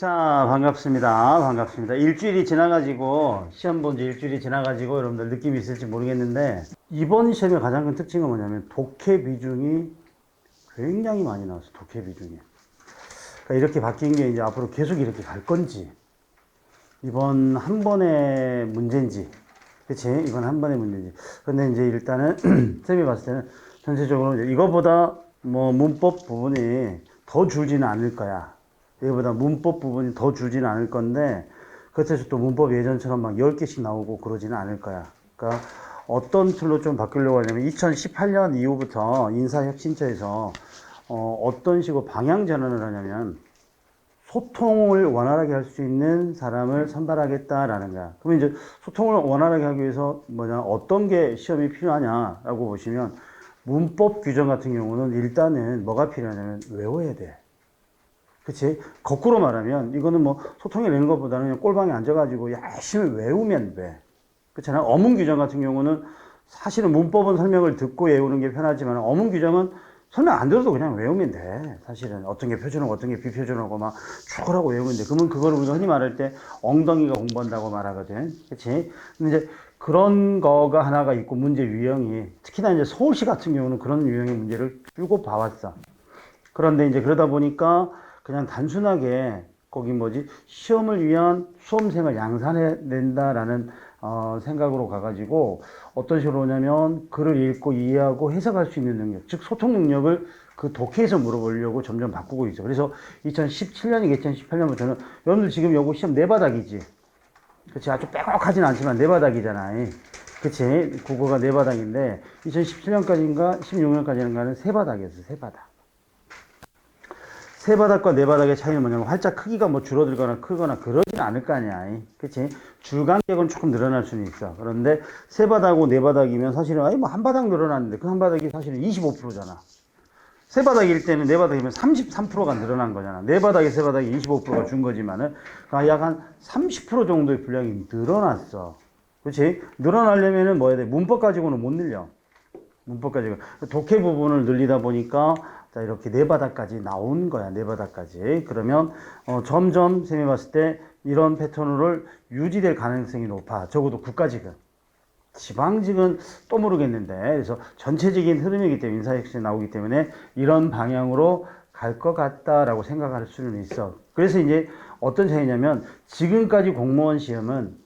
자, 반갑습니다. 반갑습니다. 일주일이 지나가지고, 시험 본 지 일주일이 지나가지고, 여러분들 느낌이 있을지 모르겠는데, 이번 시험의 가장 큰 특징은 뭐냐면, 독해 비중이 굉장히 많이 나왔어요. 독해 비중이. 그러니까 이렇게 바뀐 게 이제 앞으로 계속 이렇게 갈 건지, 이번 한 번의 문제인지, 그치? 이번 한 번의 문제인지. 근데 이제 일단은, 쌤이 봤을 때는 전체적으로 이제 이거보다 뭐 문법 부분이 더 줄지는 않을 거야. 이거보다 문법 부분이 더 줄지는 않을 건데, 그렇다고 또 문법 예전처럼 막 10개씩 나오고 그러지는 않을 거야. 그러니까 어떤 틀로 좀 바꾸려고 하냐면 2018년 이후부터 인사혁신처에서 어떤 식으로 방향 전환을 하냐면 소통을 원활하게 할 수 있는 사람을 선발하겠다라는 거야. 그러면 이제 소통을 원활하게 하기 위해서 어떤 게 시험이 필요하냐라고 보시면 문법 규정 같은 경우는 일단은 뭐가 필요하냐면 외워야 돼. 그치? 거꾸로 말하면 이거는 뭐 소통이 되는 것보다는 그냥 꼴방에 앉아가지고 열심히 외우면 돼. 그렇잖아. 어문 규정 같은 경우는 사실은 문법은 설명을 듣고 외우는 게 편하지만 어문 규정은 설명 안 들어도 그냥 외우면 돼. 사실은 어떤 게 표준어고 어떤 게 비표준어고 막 축구라고 외우면 돼. 그러면 그걸 우리가 흔히 말할 때 엉덩이가 공부한다고 말하거든. 그치? 근데 이제 그런 거가 하나가 있고 문제 유형이 특히나 이제 서울시 같은 경우는 그런 유형의 문제를 쭉 봐왔어. 그런데 이제 그러다 보니까 그냥 단순하게 거기 시험을 위한 수험생을 양산해낸다라는 생각으로 가가지고 어떤 식으로 오냐면 글을 읽고 이해하고 해석할 수 있는 능력, 즉 소통 능력을 그 독해에서 물어보려고 점점 바꾸고 있어. 그래서 2017년이겠지, 2018년부터는 여러분들 지금 요거 시험 네 바닥이지. 그치? 아주 빼곡하진 않지만 네 바닥이잖아. 그치? 국어가 네 바닥인데 2017년까지인가 16년까지인가는 세 바닥이었어. 세 바닥. 세 바닥과 네 바닥의 차이는 뭐냐면 활자 크기가 뭐 줄어들거나 크거나 그러진 않을 거 아니야. 그치? 줄간격은 조금 늘어날 수는 있어. 그런데 세 바닥하고 네 바닥이면 사실은 뭐 한 바닥 늘어났는데 그 한 바닥이 사실은 25%잖아. 세 바닥일 때는 네 바닥이면 33%가 늘어난 거잖아. 네 바닥에 세 바닥이 25%가 준 거지만은 약 한 30% 정도의 분량이 늘어났어. 그렇지? 늘어나려면은 뭐 해야 돼? 문법 가지고는 못 늘려. 문법 가지고 독해 부분을 늘리다 보니까 자, 이렇게 네 바닥까지 나온 거야. 네 바닥까지. 그러면 점점 쌤이 봤을 때 이런 패턴을 유지될 가능성이 높아. 적어도 국가직은. 지방직은 또 모르겠는데. 그래서 전체적인 흐름이기 때문에 인사혁신이 나오기 때문에 이런 방향으로 갈 것 같다라고 생각할 수는 있어. 그래서 이제 어떤 차이냐면 지금까지 공무원 시험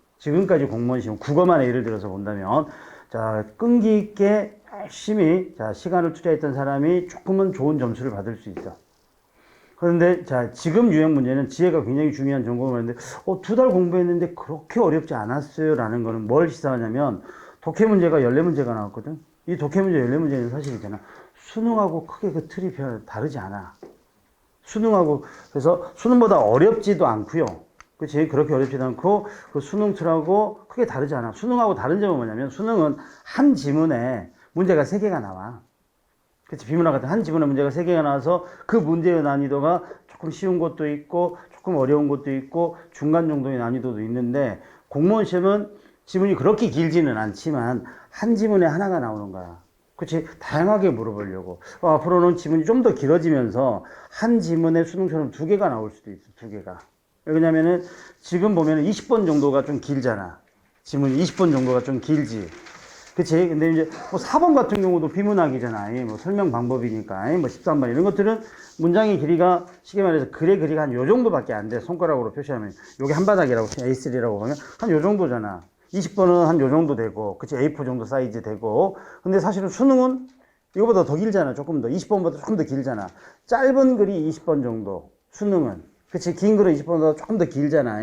국어만 예를 들어서 본다면 자, 끈기 있게 열심히 자, 시간을 투자했던 사람이 조금은 좋은 점수를 받을 수 있어. 그런데 자, 지금 유형 문제는 지혜가 굉장히 중요한 전공을 하는데 2달 공부했는데 그렇게 어렵지 않았어요 라는 거는 뭘 시사하냐면 독해 문제가 14문제가 나왔거든. 이 독해 문제 14문제는 사실이잖아. 수능하고 크게 그 틀이 별 다르지 않아. 그래서 수능보다 어렵지도 않고요. 그치? 그렇게 어렵지도 않고, 그 수능 틀하고 크게 다르지 않아. 수능하고 다른 점은 뭐냐면, 수능은 한 지문에 문제가 3개가 나와. 그치? 비문학 같은 한 지문에 문제가 3개가 나와서 그 문제의 난이도가 조금 쉬운 것도 있고, 조금 어려운 것도 있고, 중간 정도의 난이도도 있는데, 공무원 시험은 지문이 그렇게 길지는 않지만, 한 지문에 하나가 나오는 거야. 그치? 다양하게 물어보려고. 앞으로는 지문이 좀 더 길어지면서, 한 지문에 수능처럼 2개가 나올 수도 있어, 2개가. 왜냐면은 지금 보면은 20번 정도가 좀 길잖아. 지문이 20번 정도가 좀 길지. 그치? 근데 이제 뭐 4번 같은 경우도 비문학이잖아. 뭐 설명 방법이니까. 뭐 13번 이런 것들은 문장의 길이가 쉽게 말해서 글의 길이가 한 요 정도밖에 안 돼. 손가락으로 표시하면. 요게 한 바닥이라고, A3라고 하면 한 요 정도잖아. 20번은 한 요 정도 되고, 그치? A4 정도 사이즈 되고. 근데 사실은 수능은 이거보다 더 길잖아. 조금 더. 20번보다 조금 더 길잖아. 짧은 글이 20번 정도. 수능은. 그치? 긴 글은 20번보다 조금 더 길잖아.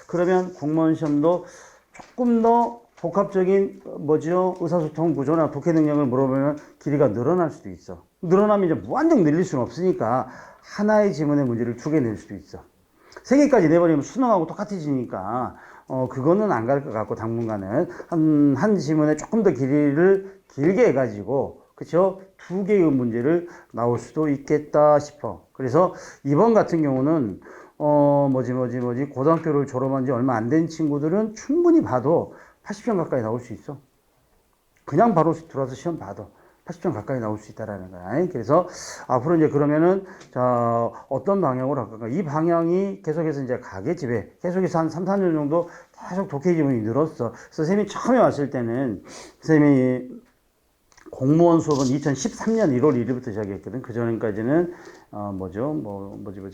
그러면 공무원 시험도 조금 더 복합적인 의사소통 구조나 독해 능력을 물어보면 길이가 늘어날 수도 있어. 늘어나면 이제 무한정 늘릴 수는 없으니까 하나의 지문의 문제를 2개 낼 수도 있어. 3개까지 내버리면 수능하고 똑같아지니까 그거는 안 갈 것 같고 당분간은 한 지문에 조금 더 길이를 길게 해가지고 그쵸? 2개의 문제를 나올 수도 있겠다 싶어. 그래서 이번 같은 경우는 고등학교를 졸업한 지 얼마 안 된 친구들은 충분히 봐도 80점 가까이 나올 수 있어. 그냥 바로 들어와서 시험 봐도. 80점 가까이 나올 수 있다라는 거야. 그래서 앞으로 이제 그러면은 자 어떤 방향으로 할 건가? 이 방향이 계속해서 이제 가계집에 계속해서 한 3, 4년 정도 계속 독해 지문이 늘었어. 그래서 선생님이 처음에 왔을 때는 선생님이 공무원 수업은 2013년 1월 1일부터 시작했거든. 그 전까지는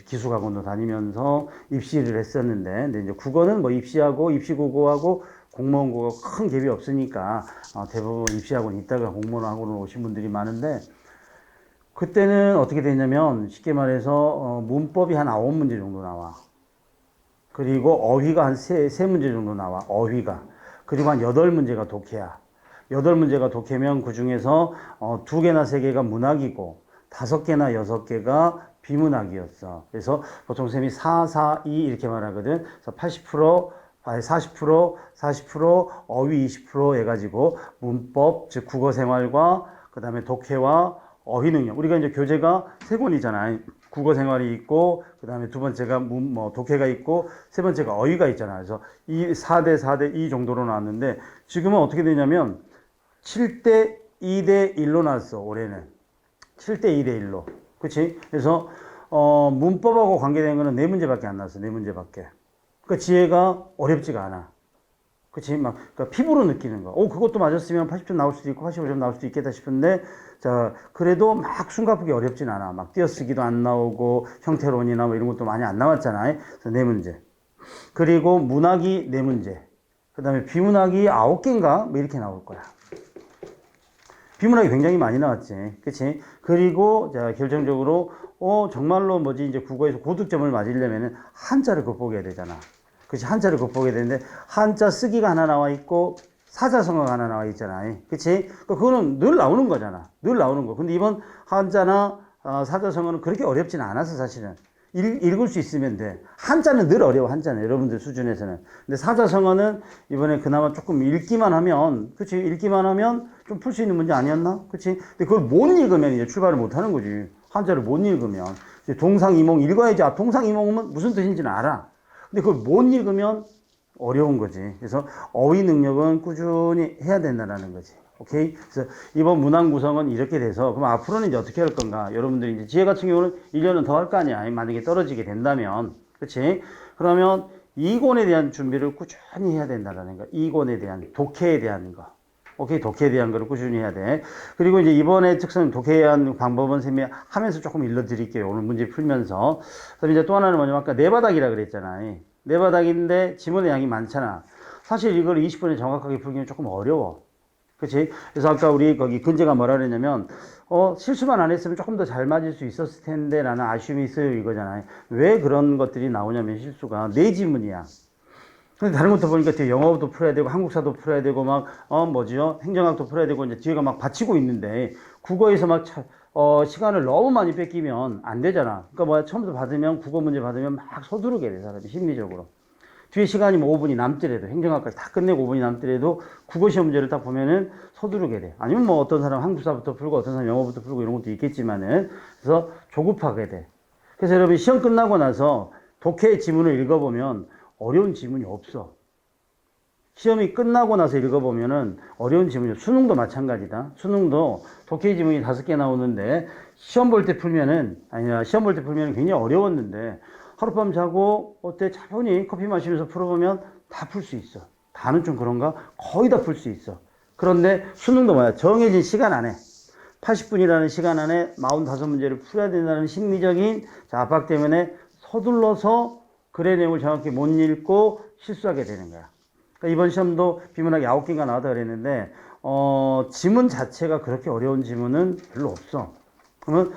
기숙학원도 다니면서 입시를 했었는데, 근데 이제 국어는 뭐 입시하고 입시국어하고 공무원국어 큰 갭이 없으니까 대부분 입시학원 있다가 공무원학원으로 오신 분들이 많은데, 그때는 어떻게 됐냐면 쉽게 말해서 문법이 한 9문제 정도 나와. 그리고 어휘가 한 3문제 정도 나와. 어휘가. 그리고 한 8문제가 독해야. 8문제가 독해면 그 중에서 2개나 3개가 문학이고 5개나 6개가 비문학이었어. 그래서 보통 쌤이 4, 4, 2 이렇게 말하거든. 그래서 40%, 40% 어휘 20% 해가지고 문법, 즉 국어 생활과 그 다음에 독해와 어휘 능력. 우리가 이제 교재가 3권이잖아. 국어 생활이 있고, 그 다음에 두 번째가 독해가 있고, 세 번째가 어휘가 있잖아. 그래서 이 4대 4대 2 정도로 나왔는데, 지금은 어떻게 되냐면, 7대 2대 1로 나왔어, 올해는. 7대 2대 1로. 그치? 그래서, 문법하고 관계된 거는 4문제밖에 안 나왔어, 4문제밖에. 그러니까 지혜가 어렵지가 않아. 그치? 그러니까 피부로 느끼는 거. 그것도 맞았으면 80점 나올 수도 있고, 85점 나올 수도 있겠다 싶은데, 자, 그래도 막 숨가쁘게 어렵진 않아. 막 띄어쓰기도 안 나오고, 형태론이나 뭐 이런 것도 많이 안 나왔잖아. 그래서 4문제. 그리고 문학이 4문제. 그 다음에 비문학이 9개인가? 뭐 이렇게 나올 거야. 비문학이 굉장히 많이 나왔지. 그치? 그리고, 자, 결정적으로, 정말로 이제 국어에서 고득점을 맞으려면은 한자를 극복해야 되잖아. 그치? 한자를 극복해야 되는데, 한자 쓰기가 하나 나와 있고, 사자성어가 하나 나와 있잖아. 그치? 그거는 늘 나오는 거잖아. 늘 나오는 거. 근데 이번 한자나, 사자성어는 그렇게 어렵지는 않아서 사실은. 읽을 수 있으면 돼. 한자는 늘 어려워, 한자는. 여러분들 수준에서는. 근데 사자성어는 이번에 그나마 조금 읽기만 하면, 그치? 읽기만 하면 좀 풀 수 있는 문제 아니었나? 그치? 근데 그걸 못 읽으면 이제 출발을 못 하는 거지. 한자를 못 읽으면. 이제 동상이몽 읽어야지. 동상이몽은 무슨 뜻인지는 알아. 근데 그걸 못 읽으면 어려운 거지. 그래서 어휘 능력은 꾸준히 해야 된다는 거지. 오케이? 그래서 이번 문항 구성은 이렇게 돼서, 그럼 앞으로는 이제 어떻게 할 건가? 여러분들이 이제 지혜 같은 경우는 1년은 더 할 거 아니야. 만약에 떨어지게 된다면. 그치? 그러면 이권에 대한 준비를 꾸준히 해야 된다는 거. 이권에 대한, 독해에 대한 거. 오케이? 독해에 대한 거를 꾸준히 해야 돼. 그리고 이제 이번에 특성 독해에 대한 방법은 쌤이 하면서 조금 일러드릴게요. 오늘 문제 풀면서. 그다음에 이제 또 하나는 뭐냐면 아까 네 바닥이라 그랬잖아. 네 바닥인데 지문의 양이 많잖아. 사실 이걸 20분에 정확하게 풀기는 조금 어려워. 그치? 그래서 아까 우리 거기 근재가 뭐라 그랬냐면, 실수만 안 했으면 조금 더 잘 맞을 수 있었을 텐데 라는 아쉬움이 있어요 이거잖아요. 왜 그런 것들이 나오냐면 실수가 네 지문이야. 근데 다른 것도 보니까 뒤에 영어도 풀어야 되고 한국사도 풀어야 되고 막 행정학도 풀어야 되고 이제 뒤에가 막 받치고 있는데 국어에서 막 시간을 너무 많이 뺏기면 안 되잖아. 그러니까 처음부터 받으면 국어 문제 받으면 막 서두르게 돼 사람이 심리적으로. 뒤에 시간이 5분이 남더라도 행정학까지 다 끝내고 5분이 남더라도 국어 시험 문제를 딱 보면은 서두르게 돼. 아니면 어떤 사람 한국사부터 풀고 어떤 사람 영어부터 풀고 이런 것도 있겠지만은 그래서 조급하게 돼. 그래서 여러분 시험 끝나고 나서 독해 지문을 읽어보면 어려운 지문이 없어. 시험이 끝나고 나서 읽어보면은 어려운 지문이 수능도 마찬가지다. 수능도 독해 지문이 5개 나오는데 시험 볼 때 풀면은 굉장히 어려웠는데 하룻밤 자고 차분히 커피 마시면서 풀어보면 다 풀 수 있어. 다는 좀 그런가? 거의 다 풀 수 있어. 그런데 수능도 뭐야? 정해진 시간 안에 80분이라는 시간 안에 45문제를 풀어야 된다는 심리적인 압박 때문에 서둘러서 글의 내용을 정확히 못 읽고 실수하게 되는 거야. 그러니까 이번 시험도 비문학이 9개가 나왔다 그랬는데 지문 자체가 그렇게 어려운 지문은 별로 없어. 그러면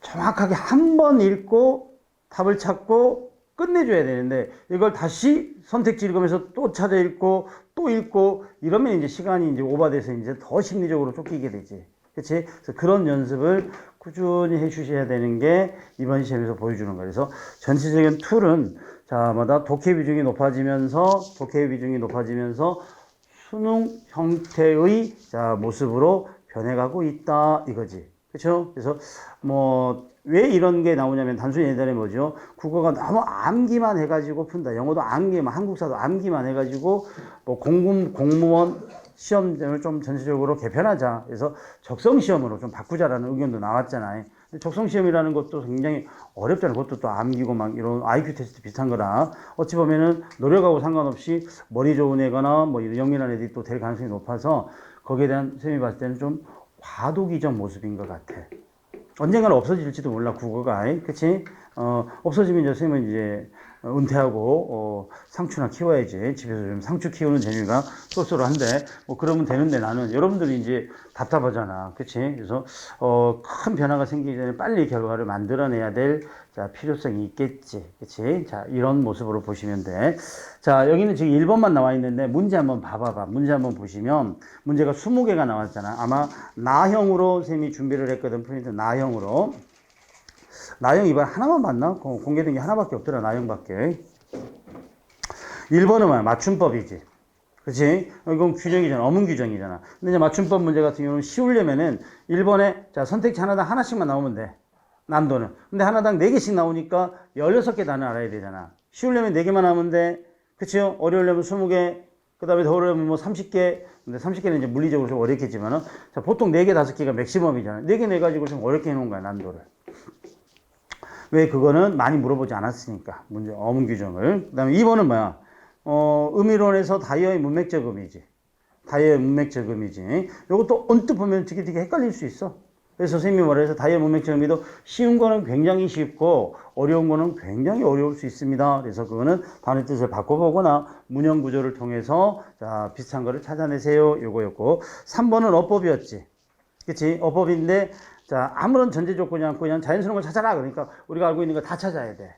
정확하게 한 번 읽고 답을 찾고 끝내줘야 되는데 이걸 다시 선택지 읽으면서 또 찾아 읽고 또 읽고 이러면 이제 시간이 이제 오버돼서 이제 더 심리적으로 쫓기게 되지. 그치? 그래서 그런 연습을 꾸준히 해 주셔야 되는 게 이번 시험에서 보여주는 거예요. 그래서 전체적인 툴은 마다 독해 비중이 높아지면서 수능 형태의 모습으로 변해가고 있다 이거지. 그렇죠? 그래서 왜 이런 게 나오냐면 단순히 예전에 국어가 너무 암기만 해가지고 푼다. 영어도 암기만, 한국사도 암기만 해가지고 공무원 시험을 좀 전체적으로 개편하자. 그래서 적성시험으로 좀 바꾸자라는 의견도 나왔잖아요. 근데 적성시험이라는 것도 굉장히 어렵잖아요. 그것도 또 암기고 막 이런 IQ 테스트 비슷한 거라. 어찌 보면은 노력하고 상관없이 머리 좋은 애거나 뭐 이런 영리한 애들이 또 될 가능성이 높아서 거기에 대한 쌤이 봤을 때는 좀 과도기적 모습인 것 같아. 언젠가는 없어질지도 몰라, 국어가. 그치? 없어지면 이제 선생님은 이제 은퇴하고, 상추나 키워야지. 집에서 좀 상추 키우는 재미가 쏠쏠한데, 뭐 그러면 되는데 나는, 여러분들이 이제 답답하잖아. 그치? 그래서, 큰 변화가 생기기 전에 빨리 결과를 만들어내야 될, 자, 필요성이 있겠지. 그치? 자, 이런 모습으로 보시면 돼. 자, 여기는 지금 1번만 나와 있는데, 문제 한번 봐봐봐. 문제 한번 보시면, 문제가 20개가 나왔잖아. 아마 나형으로 쌤이 준비를 했거든. 프린트 나형으로. 나형 이번에 하나만 봤나? 공개된 게 하나밖에 없더라. 나형밖에. 1번은 뭐야? 맞춤법이지. 그치? 이건 규정이잖아. 어문 규정이잖아. 근데 이제 맞춤법 문제 같은 경우는 쉬우려면은 1번에 자, 선택지 하나당 하나씩만 나오면 돼. 난도는. 근데 하나당 4개씩 나오니까 16개 단어 알아야 되잖아. 쉬우려면 4개만 하면 돼. 그치요? 어려우려면 20개. 그 다음에 더 어려우면 뭐 30개. 근데 30개는 이제 물리적으로 좀 어렵겠지만은. 자, 보통 4개, 5개가 맥시멈이잖아. 4개 내가지고 좀 어렵게 해놓은 거야, 난도를. 왜 그거는 많이 물어보지 않았으니까. 문제, 어문 규정을. 그 다음에 2번은 뭐야? 음이론에서 다이어의 문맥적 음이지. 다이어의 문맥적 음이지. 요것도 언뜻 보면 되게 헷갈릴 수 있어. 그래서 선생님이 뭐라 해서 다이어 문맥적 의미도 쉬운 거는 굉장히 쉽고 어려운 거는 굉장히 어려울 수 있습니다. 그래서 그거는 단어 뜻을 바꿔보거나 문형 구조를 통해서 자, 비슷한 거를 찾아내세요. 요거였고 3번은 어법이었지. 그치? 어법인데 자, 아무런 전제 조건이 않고 그냥 자연스러운 걸 찾아라. 그러니까 우리가 알고 있는 거 다 찾아야 돼.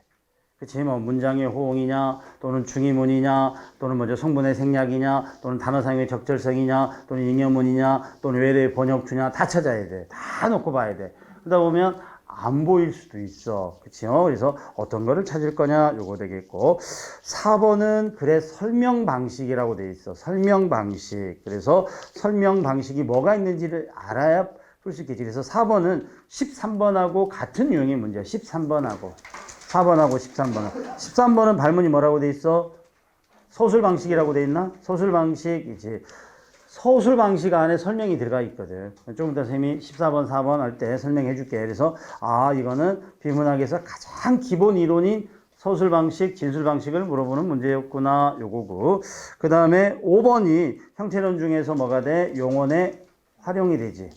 그치? 뭐, 문장의 호응이냐, 또는 중의문이냐, 또는 먼저 성분의 생략이냐, 또는 단어 사용의 적절성이냐, 또는 잉여문이냐, 또는 외래의 번역투냐, 다 찾아야 돼. 다 놓고 봐야 돼. 그러다 보면 안 보일 수도 있어. 그치요? 그래서 어떤 거를 찾을 거냐, 요거 되겠고. 4번은 글의 설명 방식이라고 돼 있어. 설명 방식. 그래서 설명 방식이 뭐가 있는지를 알아야 풀 수 있겠지. 그래서 4번은 13번하고 같은 유형의 문제야. 13번하고. 4번하고 13번은. 13번은 발문이 뭐라고 돼 있어? 서술 방식이라고 돼 있나? 서술 방식이지. 서술 방식 안에 설명이 들어가 있거든. 좀 이따 쌤이 14번, 4번 할 때 설명해 줄게. 그래서, 아, 이거는 비문학에서 가장 기본 이론인 서술 방식, 진술 방식을 물어보는 문제였구나. 요거고. 그 다음에 5번이 형태론 중에서 뭐가 돼? 용언의 활용이 되지.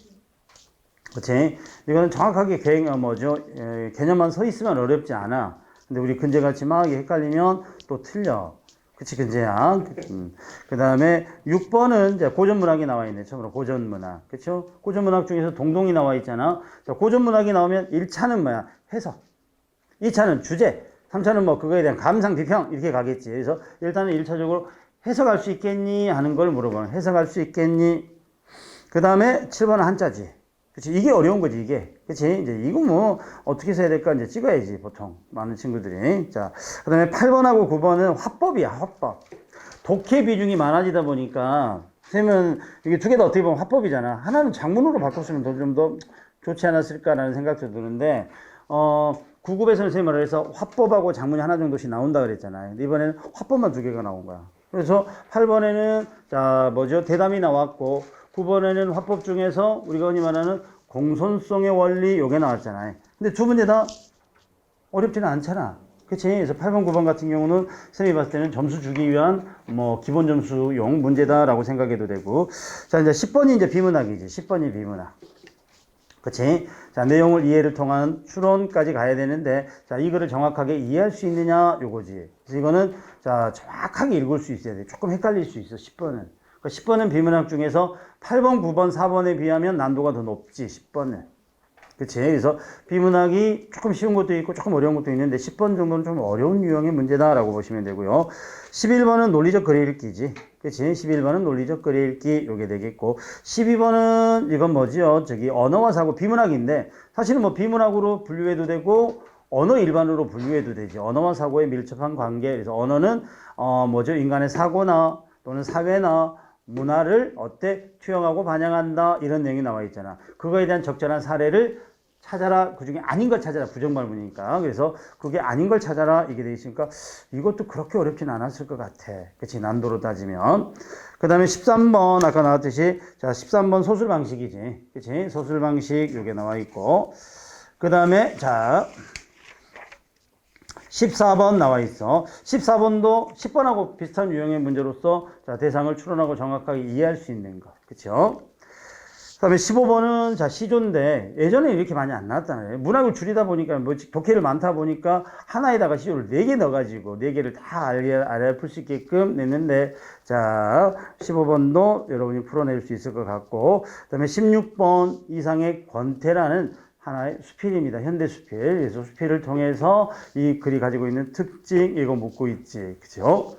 그치? 이거는 정확하게 개념만 서 있으면 어렵지 않아. 근데 우리 근제같이 막 헷갈리면 또 틀려. 그치, 근제야. 그 다음에 6번은 이제 고전문학이 나와 있네. 처음으로 고전문학. 그쵸? 고전문학 중에서 동동이 나와 있잖아. 자, 고전문학이 나오면 1차는 뭐야? 해석. 2차는 주제. 3차는 뭐 그거에 대한 감상, 비평. 이렇게 가겠지. 그래서 일단은 1차적으로 해석할 수 있겠니? 하는 걸 물어보는. 해석할 수 있겠니? 그 다음에 7번은 한자지. 그치. 이게 어려운 거지, 이게. 그치. 이제 이거 뭐, 어떻게 써야 될까? 이제 찍어야지, 보통. 많은 친구들이. 자. 그 다음에 8번하고 9번은 화법이야, 화법. 독해 비중이 많아지다 보니까, 선생님은 이게 두 개 다 어떻게 보면 화법이잖아. 하나는 장문으로 바꿨으면 좀 더 좋지 않았을까라는 생각도 드는데, 9급에서는 선생님이 말을 해서 화법하고 장문이 하나 정도씩 나온다 그랬잖아요. 근데 이번에는 화법만 2개가 나온 거야. 그래서 8번에는, 자, 대담이 나왔고, 9번에는 화법 중에서 우리가 흔히 말하는 공손성의 원리 요게 나왔잖아요. 근데 두 문제 다 어렵지는 않잖아. 그치? 그래서 8번, 9번 같은 경우는 쌤이 봤을 때는 점수 주기 위한 뭐 기본 점수용 문제다라고 생각해도 되고. 자, 이제 10번이 이제 비문학이지. 10번이 비문학. 그치? 자, 내용을 이해를 통한 추론까지 가야 되는데, 자, 이거를 정확하게 이해할 수 있느냐, 요거지. 그래서 이거는, 자, 정확하게 읽을 수 있어야 돼. 조금 헷갈릴 수 있어, 10번은. 10번은 비문학 중에서 8번, 9번, 4번에 비하면 난도가 더 높지, 10번은. 그치? 그래서 비문학이 조금 쉬운 것도 있고 조금 어려운 것도 있는데 10번 정도는 좀 어려운 유형의 문제다라고 보시면 되고요. 11번은 논리적 글의 읽기지. 그치? 11번은 논리적 글의 읽기 요게 되겠고 12번은 이건 뭐지요? 언어와 사고 비문학인데 사실은 뭐 비문학으로 분류해도 되고 언어 일반으로 분류해도 되지. 언어와 사고의 밀접한 관계. 그래서 언어는 인간의 사고나 또는 사회나 문화를 어때 투영하고 반영한다 이런 내용이 나와 있잖아. 그거에 대한 적절한 사례를 찾아라. 그 중에 아닌 걸 찾아라. 부정발문이니까. 그래서 그게 아닌 걸 찾아라. 이게 돼 있으니까 이것도 그렇게 어렵진 않았을 것 같아. 그치? 난도로 따지면. 그 다음에 13번, 아까 나왔듯이, 자, 13번 소술 방식이지. 그치? 소술 방식, 요게 나와 있고. 그 다음에, 자, 14번 나와 있어. 14번도 10번하고 비슷한 유형의 문제로서, 자, 대상을 추론하고 정확하게 이해할 수 있는 거. 그쵸? 그 다음에 15번은 자 시조인데 예전에 이렇게 많이 안 나왔잖아요. 문학을 줄이다 보니까 뭐 독해를 많다 보니까 하나에다가 시조를 4개 넣어가지고 4개를 다 알아야 풀 수 있게끔 냈는데 자 15번도 여러분이 풀어낼 수 있을 것 같고 그 다음에 16번 이상의 권태라는 하나의 수필입니다. 현대 수필. 그래서 수필을 통해서 이 글이 가지고 있는 특징 이거 묻고 있지. 그죠?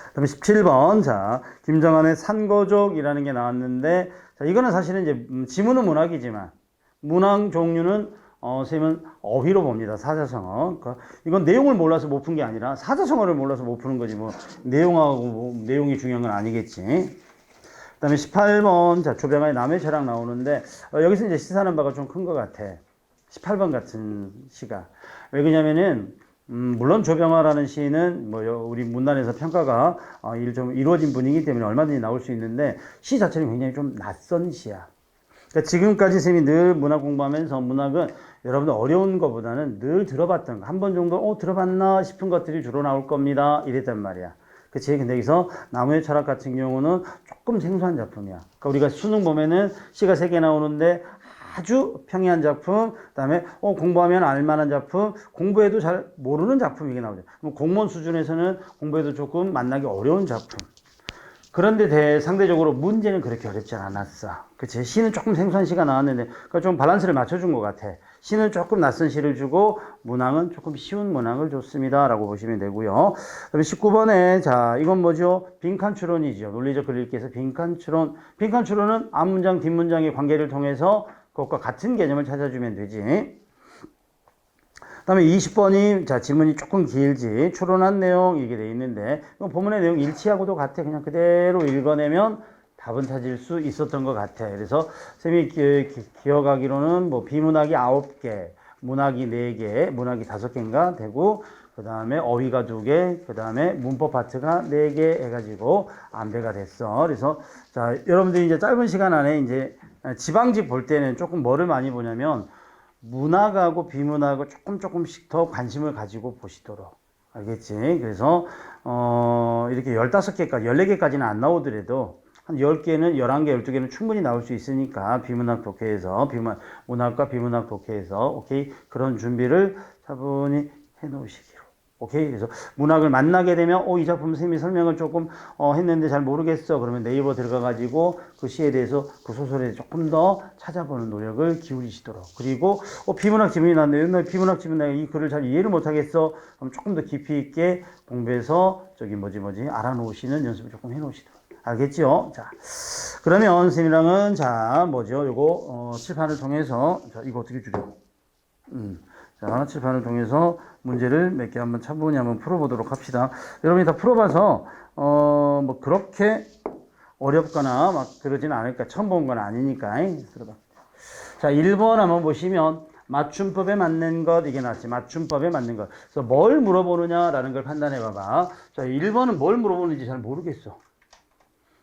그다음에 17번 자 김정한의 산거족이라는 게 나왔는데 자 이거는 사실은 이제 지문은 문학이지만 문학 종류는 선생님은 어휘로 봅니다. 사자성어. 그러니까 이건 내용을 몰라서 못 푼 게 아니라 사자성어를 몰라서 못 푸는 거지 뭐 내용하고 뭐 내용이 중요한 건 아니겠지. 그다음에 18번 자 조병아의 남의 철학 나오는데 여기서 이제 시사하는 바가 좀 큰 것 같아. 18번 같은 시가 왜 그러냐면은 물론 조병아라는 시인은 뭐 우리 문단에서 평가가 좀 이루어진 분이기 때문에 얼마든지 나올 수 있는데 시 자체는 굉장히 좀 낯선 시야. 그러니까 지금까지 쌤이 늘 문학 공부하면서 문학은 여러분들 어려운 것보다는 늘 들어봤던 거 한 번 정도 들어봤나 싶은 것들이 주로 나올 겁니다. 이랬단 말이야. 그치? 근데 여기서 나무의 철학 같은 경우는 조금 생소한 작품이야. 그러니까 우리가 수능 보면은 시가 3개 나오는데 아주 평이한 작품, 그 다음에 공부하면 알만한 작품, 공부해도 잘 모르는 작품 이게 나오죠. 공무원 수준에서는 공부해도 조금 만나기 어려운 작품. 그런데 상대적으로 문제는 그렇게 어렵지 않았어. 그치? 시는 조금 생소한 시가 나왔는데, 그러니까 좀 밸런스를 맞춰준 것 같아. 시는 조금 낯선 시를 주고, 문항은 조금 쉬운 문항을 줬습니다. 라고 보시면 되고요. 그 다음에 19번에, 자, 이건 뭐죠? 빈칸 추론이죠. 논리적 글읽기에서 빈칸 추론. 빈칸 추론은 앞문장, 뒷문장의 관계를 통해서 그것과 같은 개념을 찾아주면 되지. 그 다음에 20번이, 자, 지문이 조금 길지. 추론한 내용, 이게 돼 있는데, 이건 본문의 내용 일치하고도 같아. 그냥 그대로 읽어내면 답은 찾을 수 있었던 것 같아. 그래서, 쌤이 기억하기로는 뭐, 비문학이 9개, 문학이 4개, 문학이 5개인가 되고, 그 다음에 어휘가 2개, 그 다음에 문법 파트가 4개 해가지고 안배가 됐어. 그래서, 자, 여러분들이 이제 짧은 시간 안에 이제 지방집 볼 때는 조금 뭐를 많이 보냐면, 문학하고 비문학을 조금씩 더 관심을 가지고 보시도록. 알겠지? 그래서, 이렇게 15개까지, 14개까지는 안 나오더라도, 한 10개는, 11개, 12개는 충분히 나올 수 있으니까, 비문학 독해에서, 문학과 비문학 독해에서, 오케이? 그런 준비를 차분히 해 놓으시기로. 오케이? 그래서 문학을 만나게 되면, 이 작품 선생님이 설명을 조금, 했는데 잘 모르겠어. 그러면 네이버 들어가가지고 그 시에 대해서 그 소설에 대해서 조금 더 찾아보는 노력을 기울이시도록. 그리고, 비문학 지문이 나왔는데, 옛날 비문학 지문 내가 이 글을 잘 이해를 못하겠어. 그럼 조금 더 깊이 있게 공부해서, 알아놓으시는 연습을 조금 해 놓으시도록. 알겠죠? 자, 그러면 선생님이랑은, 자, 요거, 칠판을 통해서, 자, 이거 어떻게 줄여? 자, 칠판을 통해서 문제를 몇 개 한번 차분히 한번 풀어보도록 합시다. 여러분이 다 풀어봐서, 뭐, 그렇게 어렵거나 막 그러진 않을까. 처음 본 건 아니니까. 들어봐. 자, 1번 한번 보시면, 맞춤법에 맞는 것, 이게 나왔지. 맞춤법에 맞는 것. 그래서 뭘 물어보느냐라는 걸 판단해 봐봐. 자, 1번은 뭘 물어보는지 잘 모르겠어.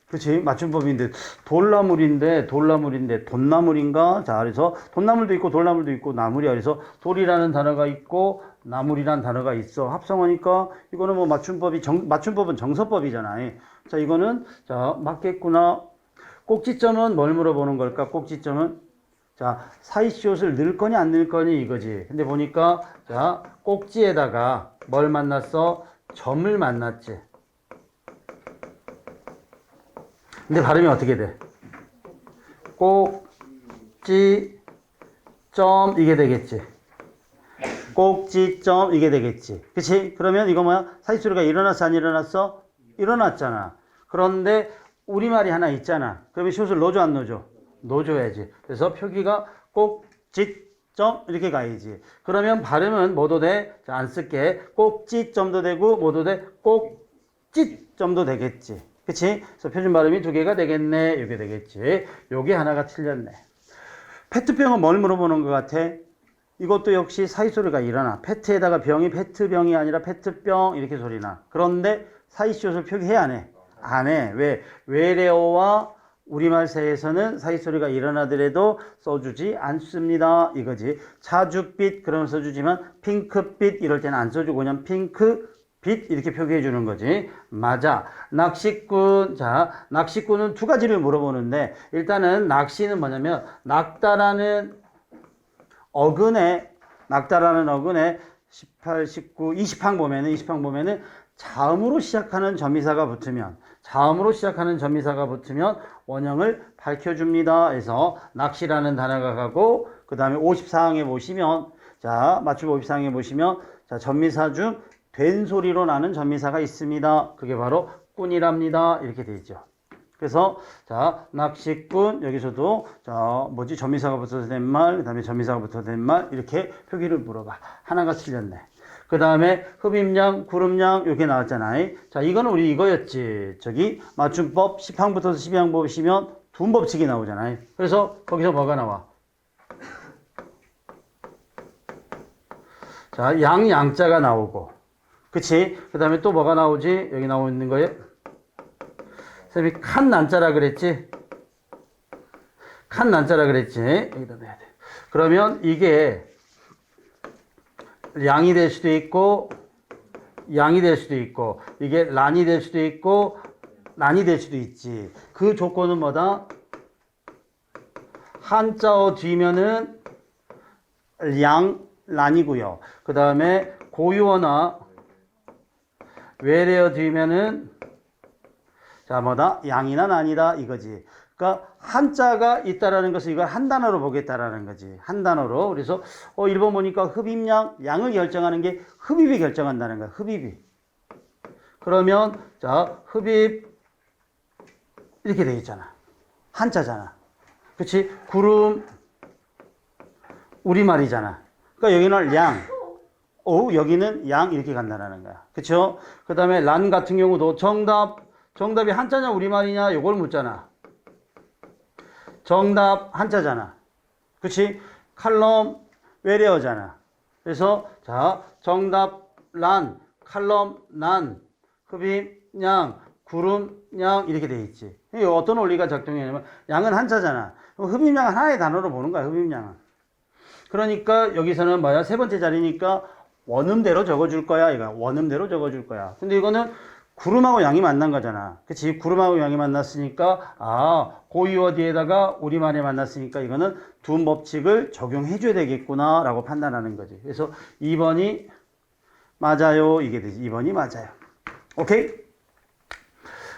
그치? 맞춤법인데, 돌나물인데, 돈나물인가? 자, 그래서, 돈나물도 있고, 돌나물도 있고, 나물이야. 그래서, 돌이라는 단어가 있고, 나물이라는 단어가 있어. 합성어니까, 이거는 뭐, 맞춤법은 정서법이잖아. 자, 이거는, 자, 맞겠구나. 꼭지점은 뭘 물어보는 걸까? 꼭지점은? 자, 사이시옷을 넣을 거니, 안 넣을 거니, 이거지. 근데 보니까, 자, 꼭지에다가 뭘 만났어? 점을 만났지. 근데 발음이 어떻게 돼? 꼭지, 점, 이게 되겠지. 꼭지, 점, 이게 되겠지. 그치? 그러면 이거 뭐야? 사이소리가 일어났어, 안 일어났어? 일어났잖아. 그런데 우리말이 하나 있잖아. 그러면 시옷을 넣어줘, 안 넣어줘? 넣어줘야지. 그래서 표기가 꼭지, 점, 이렇게 가야지. 그러면 발음은 뭐도 돼? 자, 안 쓸게. 꼭지, 점도 되고, 뭐도 돼? 꼭지, 점도 되겠지. 그치? 그래서 표준 발음이 2개가 되겠네. 이게 되겠지. 요게 하나가 틀렸네. 페트병은 뭘 물어보는 것 같아? 이것도 역시 사이소리가 일어나. 페트에다가 병이 페트병이 아니라 페트병 이렇게 소리나. 그런데 사이시옷을 표기해 안 해? 안 해. 왜? 외래어와 우리말 사이에서는 사이소리가 일어나더라도 써주지 않습니다. 이거지. 자줏빛 그러면 써주지만 핑크빛 이럴 때는 안 써주고 그냥 핑크빛 이렇게 표기해 주는 거지. 맞아. 낚시꾼. 자, 낚시꾼은 두 가지를 물어보는데 일단은 낚시는 뭐냐면 낙다라는 어근에 18, 19, 20항 보면은 자음으로 시작하는 전미사가 붙으면 원형을 밝혀줍니다. 그래서 낚시라는 단어가 가고 그 다음에 54항에 보시면 자 맞춤 54항에 보시면 자 전미사 중 된 소리로 나는 전미사가 있습니다. 그게 바로 꾼이랍니다. 이렇게 되어 있죠. 그래서 자 낚시꾼 여기서도 자 뭐지 전미사가 붙어서 된 말, 그 다음에 전미사가 붙어서 된 말 이렇게 표기를 물어봐. 하나가 틀렸네. 그 다음에 흡입량, 구름량 이렇게 나왔잖아. 자 이거는 우리 이거였지. 저기 맞춤법 10항부터 12항 보시면 둔법칙이 나오잖아. 그래서 거기서 뭐가 나와? 자 양자가 나오고 그치? 그 다음에 또 뭐가 나오지? 여기 나오고 있는 거예요. 선생님이 칸 난자라 그랬지? 칸 난자라 그랬지? 여기다 넣어야 돼. 그러면 이게 양이 될 수도 있고 양이 될 수도 있고 이게 란이 될 수도 있고 난이 될 수도 있지. 그 조건은 뭐다? 한자어 뒤면은 양, 란이고요. 그 다음에 고유어나 외래어 뒤면은 자 뭐다? 양이나 난이다 이거지. 그러니까 한자가 있다라는 것을 이걸 한 단어로 보겠다라는 거지. 한 단어로. 그래서 1번 보니까 흡입량, 양을 결정하는 게 흡입이 결정한다는 거야. 흡입이. 그러면 자 흡입 이렇게 되어 있잖아. 한자잖아. 그치? 구름 우리말이잖아. 그러니까 여기는 양. 여기는 양 이렇게 간다는 거야. 그쵸? 그 다음에 란 같은 경우도 정답이 한자냐 우리말이냐 요걸 묻잖아. 정답 한자잖아. 그치? 칼럼 외래어잖아. 그래서 자 정답 란, 칼럼 난, 흡입 양, 구름 양 이렇게 돼 있지. 어떤 원리가 작동하냐면 양은 한자잖아. 흡입량은 하나의 단어로 보는 거야. 흡입량은. 그러니까 여기서는 뭐야? 세 번째 자리니까 원음대로 적어줄 거야. 이거 원음대로 적어줄 거야. 근데 이거는 구름하고 양이 만난 거잖아. 그치? 구름하고 양이 만났으니까 고유어 뒤에다가 우리말에 만났으니까 이거는 두 법칙을 적용해 줘야 되겠구나 라고 판단하는 거지. 그래서 2번이 맞아요. 이게 되지. 2번이 맞아요. 오케이?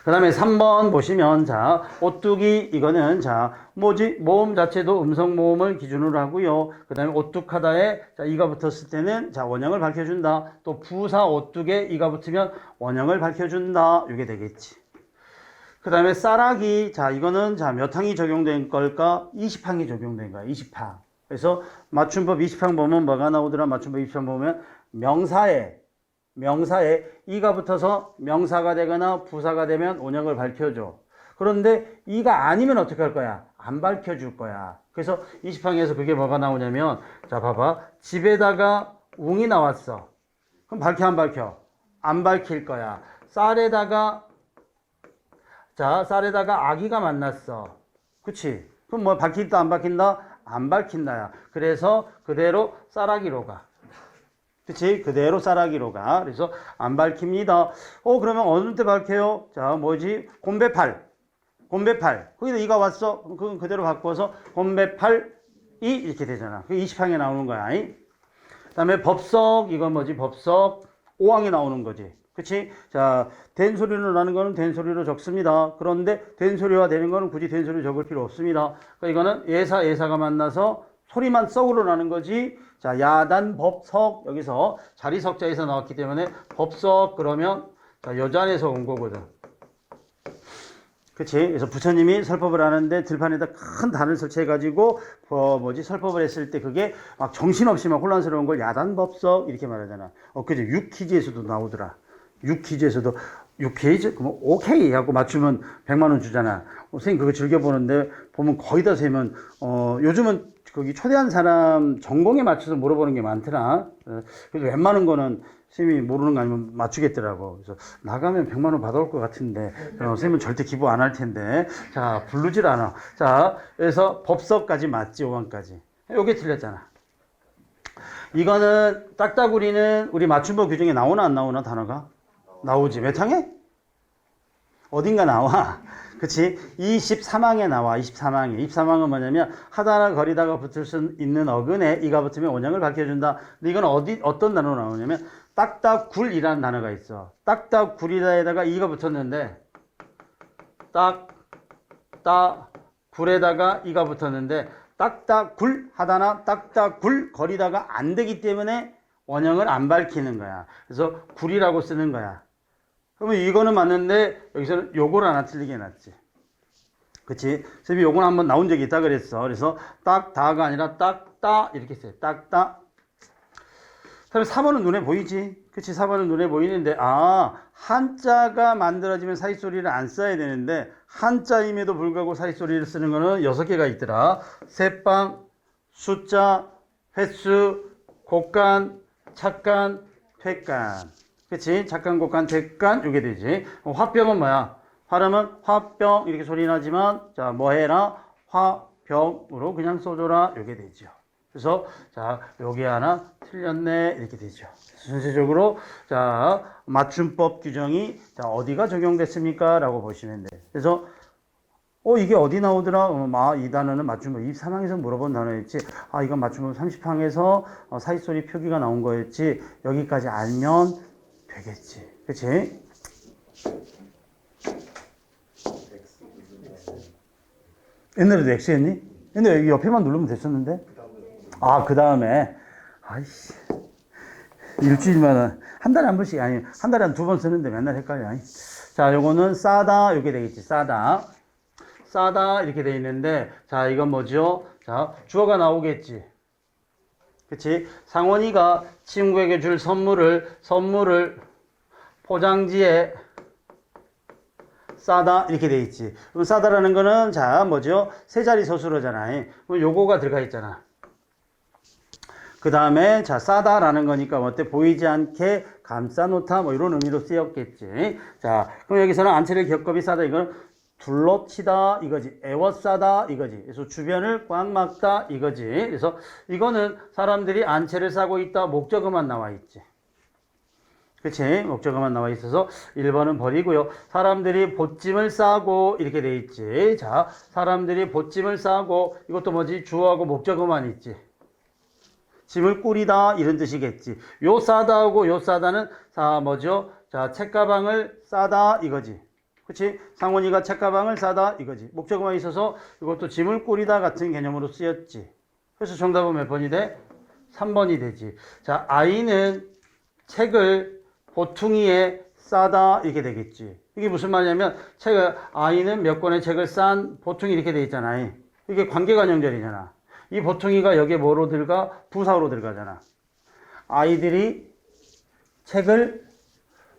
그 다음에 3번 보시면 자 오뚝이 이거는 자 뭐지 모음 자체도 음성 모음을 기준으로 하고요. 그 다음에 오뚝하다에 자 이가 붙었을 때는 자 원형을 밝혀준다. 또 부사 오뚝에 이가 붙으면 원형을 밝혀준다. 이게 되겠지. 그 다음에 쌀아기 자 이거는 자 몇 항이 적용된 걸까? 20항이 적용된 거야. 20항. 그래서 맞춤법 20항 보면 뭐가 나오더라? 맞춤법 20항 보면 명사에 이가 붙어서 명사가 되거나 부사가 되면 원형을 밝혀줘. 그런데 이가 아니면 어떻게 할 거야? 안 밝혀줄 거야. 그래서 20항에서 그게 뭐가 나오냐면 자 봐봐. 집에다가 웅이 나왔어. 그럼 밝혀 안 밝혀? 안 밝힐 거야. 쌀에다가 아기가 만났어. 그치? 그럼 뭐 밝힌다 안 밝힌다? 안 밝힌다야. 그래서 그대로 쌀아기로 가. 그치? 그대로 쌀아기로 가. 그래서 안 밝힙니다. 그러면 어느 때 밝혀요? 자, 뭐지? 곤배팔. 거기다 이가 왔어. 그건 그대로 바꿔서 곤배팔이 이렇게 되잖아. 그게 20항에 나오는 거야. 그 다음에 법석. 이건 뭐지? 법석. 5항에 나오는 거지. 그치? 자, 된 소리로 나는 거는 된 소리로 적습니다. 그런데 된 소리와 되는 거는 굳이 된 소리로 적을 필요 없습니다. 그러니까 이거는 예사가 만나서 소리만 썩으로 나는 거지. 자, 야단, 법석. 여기서 자리석자에서 나왔기 때문에 법석 그러면 자, 여잔에서 온 거거든. 그치? 그래서 부처님이 설법을 하는데 들판에다 큰 단을 설치해가지고 설법을 했을 때 그게 막 정신없이 막 혼란스러운 걸 야단, 법석 이렇게 말하잖아. 그죠? 육퀴즈에서도 나오더라. 육퀴즈에서도 6K지? 그럼 오케이 하고 맞추면 100만 원 주잖아. 선생님 그거 즐겨보는데 보면 거의 다 세면 요즘은 거기 초대한 사람 전공에 맞춰서 물어보는 게 많더라. 그래서 웬만한 거는 선생님이 모르는 거 아니면 맞추겠더라고. 그래서 나가면 100만 원 받아올 것 같은데 선생님은 절대 기부 안 할 텐데. 자, 부르질 않아. 자, 그래서 법서까지 맞지, 5강까지. 요게 틀렸잖아. 이거는 딱따구리는 우리 맞춤법 규정에 나오나 안 나오나 단어가? 나오지. 몇 항에? 어딘가 나와. 그치? 23항에 나와. 23항에. 23항은 뭐냐면 하다나 거리다가 붙을 수 있는 어근에 이가 붙으면 원형을 밝혀준다. 근데 이건 어떤 단어로 나오냐면 딱따굴이라는 단어가 있어. 딱따굴이다에다가 이가 붙었는데 딱따굴에다가 이가 붙었는데 딱따굴 하다나 딱따굴 거리다가 안 되기 때문에 원형을 안 밝히는 거야. 그래서 굴이라고 쓰는 거야. 그러면 이거는 맞는데 여기서는 요걸 하나 틀리게 해놨지. 그치? 선생님이 요건 한번 나온 적이 있다 그랬어. 그래서 딱다가 아니라 딱따 이렇게 써요. 딱따. 그다음에 4번은 눈에 보이지? 그치? 4번은 눈에 보이는데 한자가 만들어지면 사이소리를 안 써야 되는데 한자임에도 불구하고 사이소리를 쓰는 거는 6개가 있더라. 새빵, 숫자, 횟수, 곡간, 착간, 퇴간. 그치? 착간, 곡간, 퇴간 요게 되지. 화병은 뭐야? 발음은 화병 이렇게 소리 나지만 자, 뭐 해라? 화병으로 그냥 써줘라 요게 되죠. 그래서 자, 요게 하나 틀렸네 이렇게 되죠. 전체적으로 자, 맞춤법 규정이 자, 어디가 적용됐습니까? 라고 보시면 돼. 그래서 이게 어디 나오더라? 이 단어는 맞춤법 23항에서 물어본 단어였지. 이건 맞춤법 30항에서 사이소리 표기가 나온 거였지. 여기까지 알면 되겠지. 그치? 옛날에도 X였니? 근데 여기 옆에만 누르면 됐었는데? 그 다음에 아이씨 일주일마다 한 달에 한 번씩 아니 한 달에 한 2번 쓰는데 맨날 헷갈려. 자, 요거는 싸다 이렇게 되겠지. 싸다 이렇게 돼 있는데 자, 이건 뭐죠? 자, 주어가 나오겠지. 그치? 상원이가 친구에게 줄 선물을 포장지에 싸다 이렇게 돼 있지. 그럼 싸다라는 거는 자, 뭐죠? 세 자리 서술어잖아. 그럼 요거가 들어가 있잖아. 그 다음에 자, 싸다라는 거니까 어때? 보이지 않게 감싸놓다 뭐 이런 의미로 쓰였겠지. 자, 그럼 여기서는 안채를 겹겹이 싸다 이건 둘러치다 이거지. 애워싸다 이거지. 그래서 주변을 꽉 막다 이거지. 그래서 이거는 사람들이 안채를 싸고 있다 목적어만 나와 있지. 그치? 목적어만 나와 있어서 1번은 버리고요. 사람들이 보찜을 싸고 이렇게 돼 있지. 자, 사람들이 보찜을 싸고 이것도 뭐지? 주어하고 목적어만 있지. 짐을 꾸리다 이런 뜻이겠지. 요 싸다하고 요 싸다는 뭐죠? 자, 책가방을 싸다 이거지. 그치? 상원이가 책가방을 싸다 이거지. 목적어만 있어서 이것도 짐을 꾸리다 같은 개념으로 쓰였지. 그래서 정답은 몇 번이 돼? 3번이 되지. 자, 아이는 책을 보퉁이에 싸다 이렇게 되겠지. 이게 무슨 말이냐면 아이는 몇 권의 책을 싼 보퉁이 이렇게 돼 있잖아. 이게 관계관형절이잖아. 이 보퉁이가 여기에 뭐로 들어가? 부사로 들어가잖아. 아이들이 책을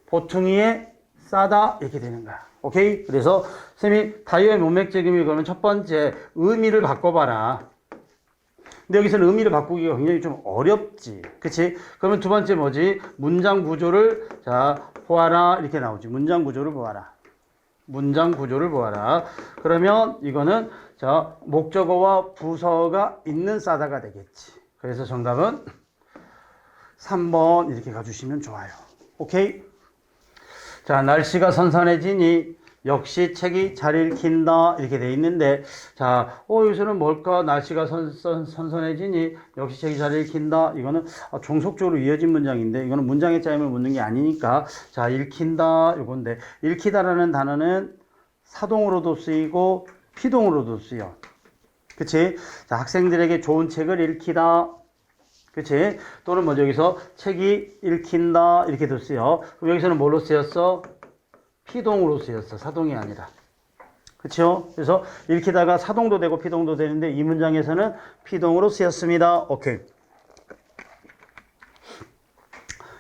보퉁이에 싸다 이렇게 되는 거야. 오케이? 그래서 쌤이 다이어의 문맥적임이 그러면 첫 번째 의미를 바꿔봐라. 근데 여기서는 의미를 바꾸기가 굉장히 좀 어렵지. 그치? 그러면 두 번째 뭐지? 문장 구조를 자, 보아라. 이렇게 나오지. 문장 구조를 보아라. 문장 구조를 보아라. 그러면 이거는 자, 목적어와 부서가 있는 싸다가 되겠지. 그래서 정답은 3번 이렇게 가주시면 좋아요. 오케이? 자, 날씨가 선선해지니 역시 책이 잘 읽힌다 이렇게 돼 있는데 자, 여기서는 뭘까? 날씨가 선선해지니 역시 책이 잘 읽힌다. 이거는 종속적으로 이어진 문장인데 이거는 문장의 짜임을 묻는 게 아니니까 자, 읽힌다 요건데 읽히다라는 단어는 사동으로도 쓰이고 피동으로도 쓰여. 그치? 자, 학생들에게 좋은 책을 읽히다. 그치? 또는 뭐 여기서 책이 읽힌다 이렇게도 쓰여. 그럼 여기서는 뭘로 쓰였어? 피동으로 쓰였어. 사동이 아니라. 그쵸? 그래서 읽히다가 사동도 되고 피동도 되는데 이 문장에서는 피동으로 쓰였습니다. 오케이.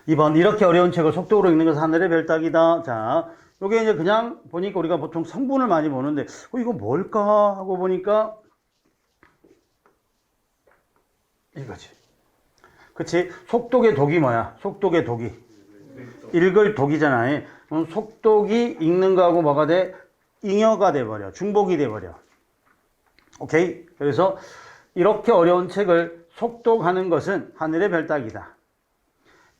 2번 이렇게 어려운 책을 속독으로 읽는 것은 하늘의 별 따기다. 자, 요게 이제 그냥 보니까 우리가 보통 성분을 많이 보는데 이거 뭘까 하고 보니까 이거지. 그치? 속독의 독이 뭐야? 속독의 독이. 읽을 독이잖아. 그럼 속독이 읽는 거하고 뭐가 돼? 잉여가 돼버려. 중복이 돼버려. 오케이? 그래서 이렇게 어려운 책을 속독하는 것은 하늘의 별 따기다.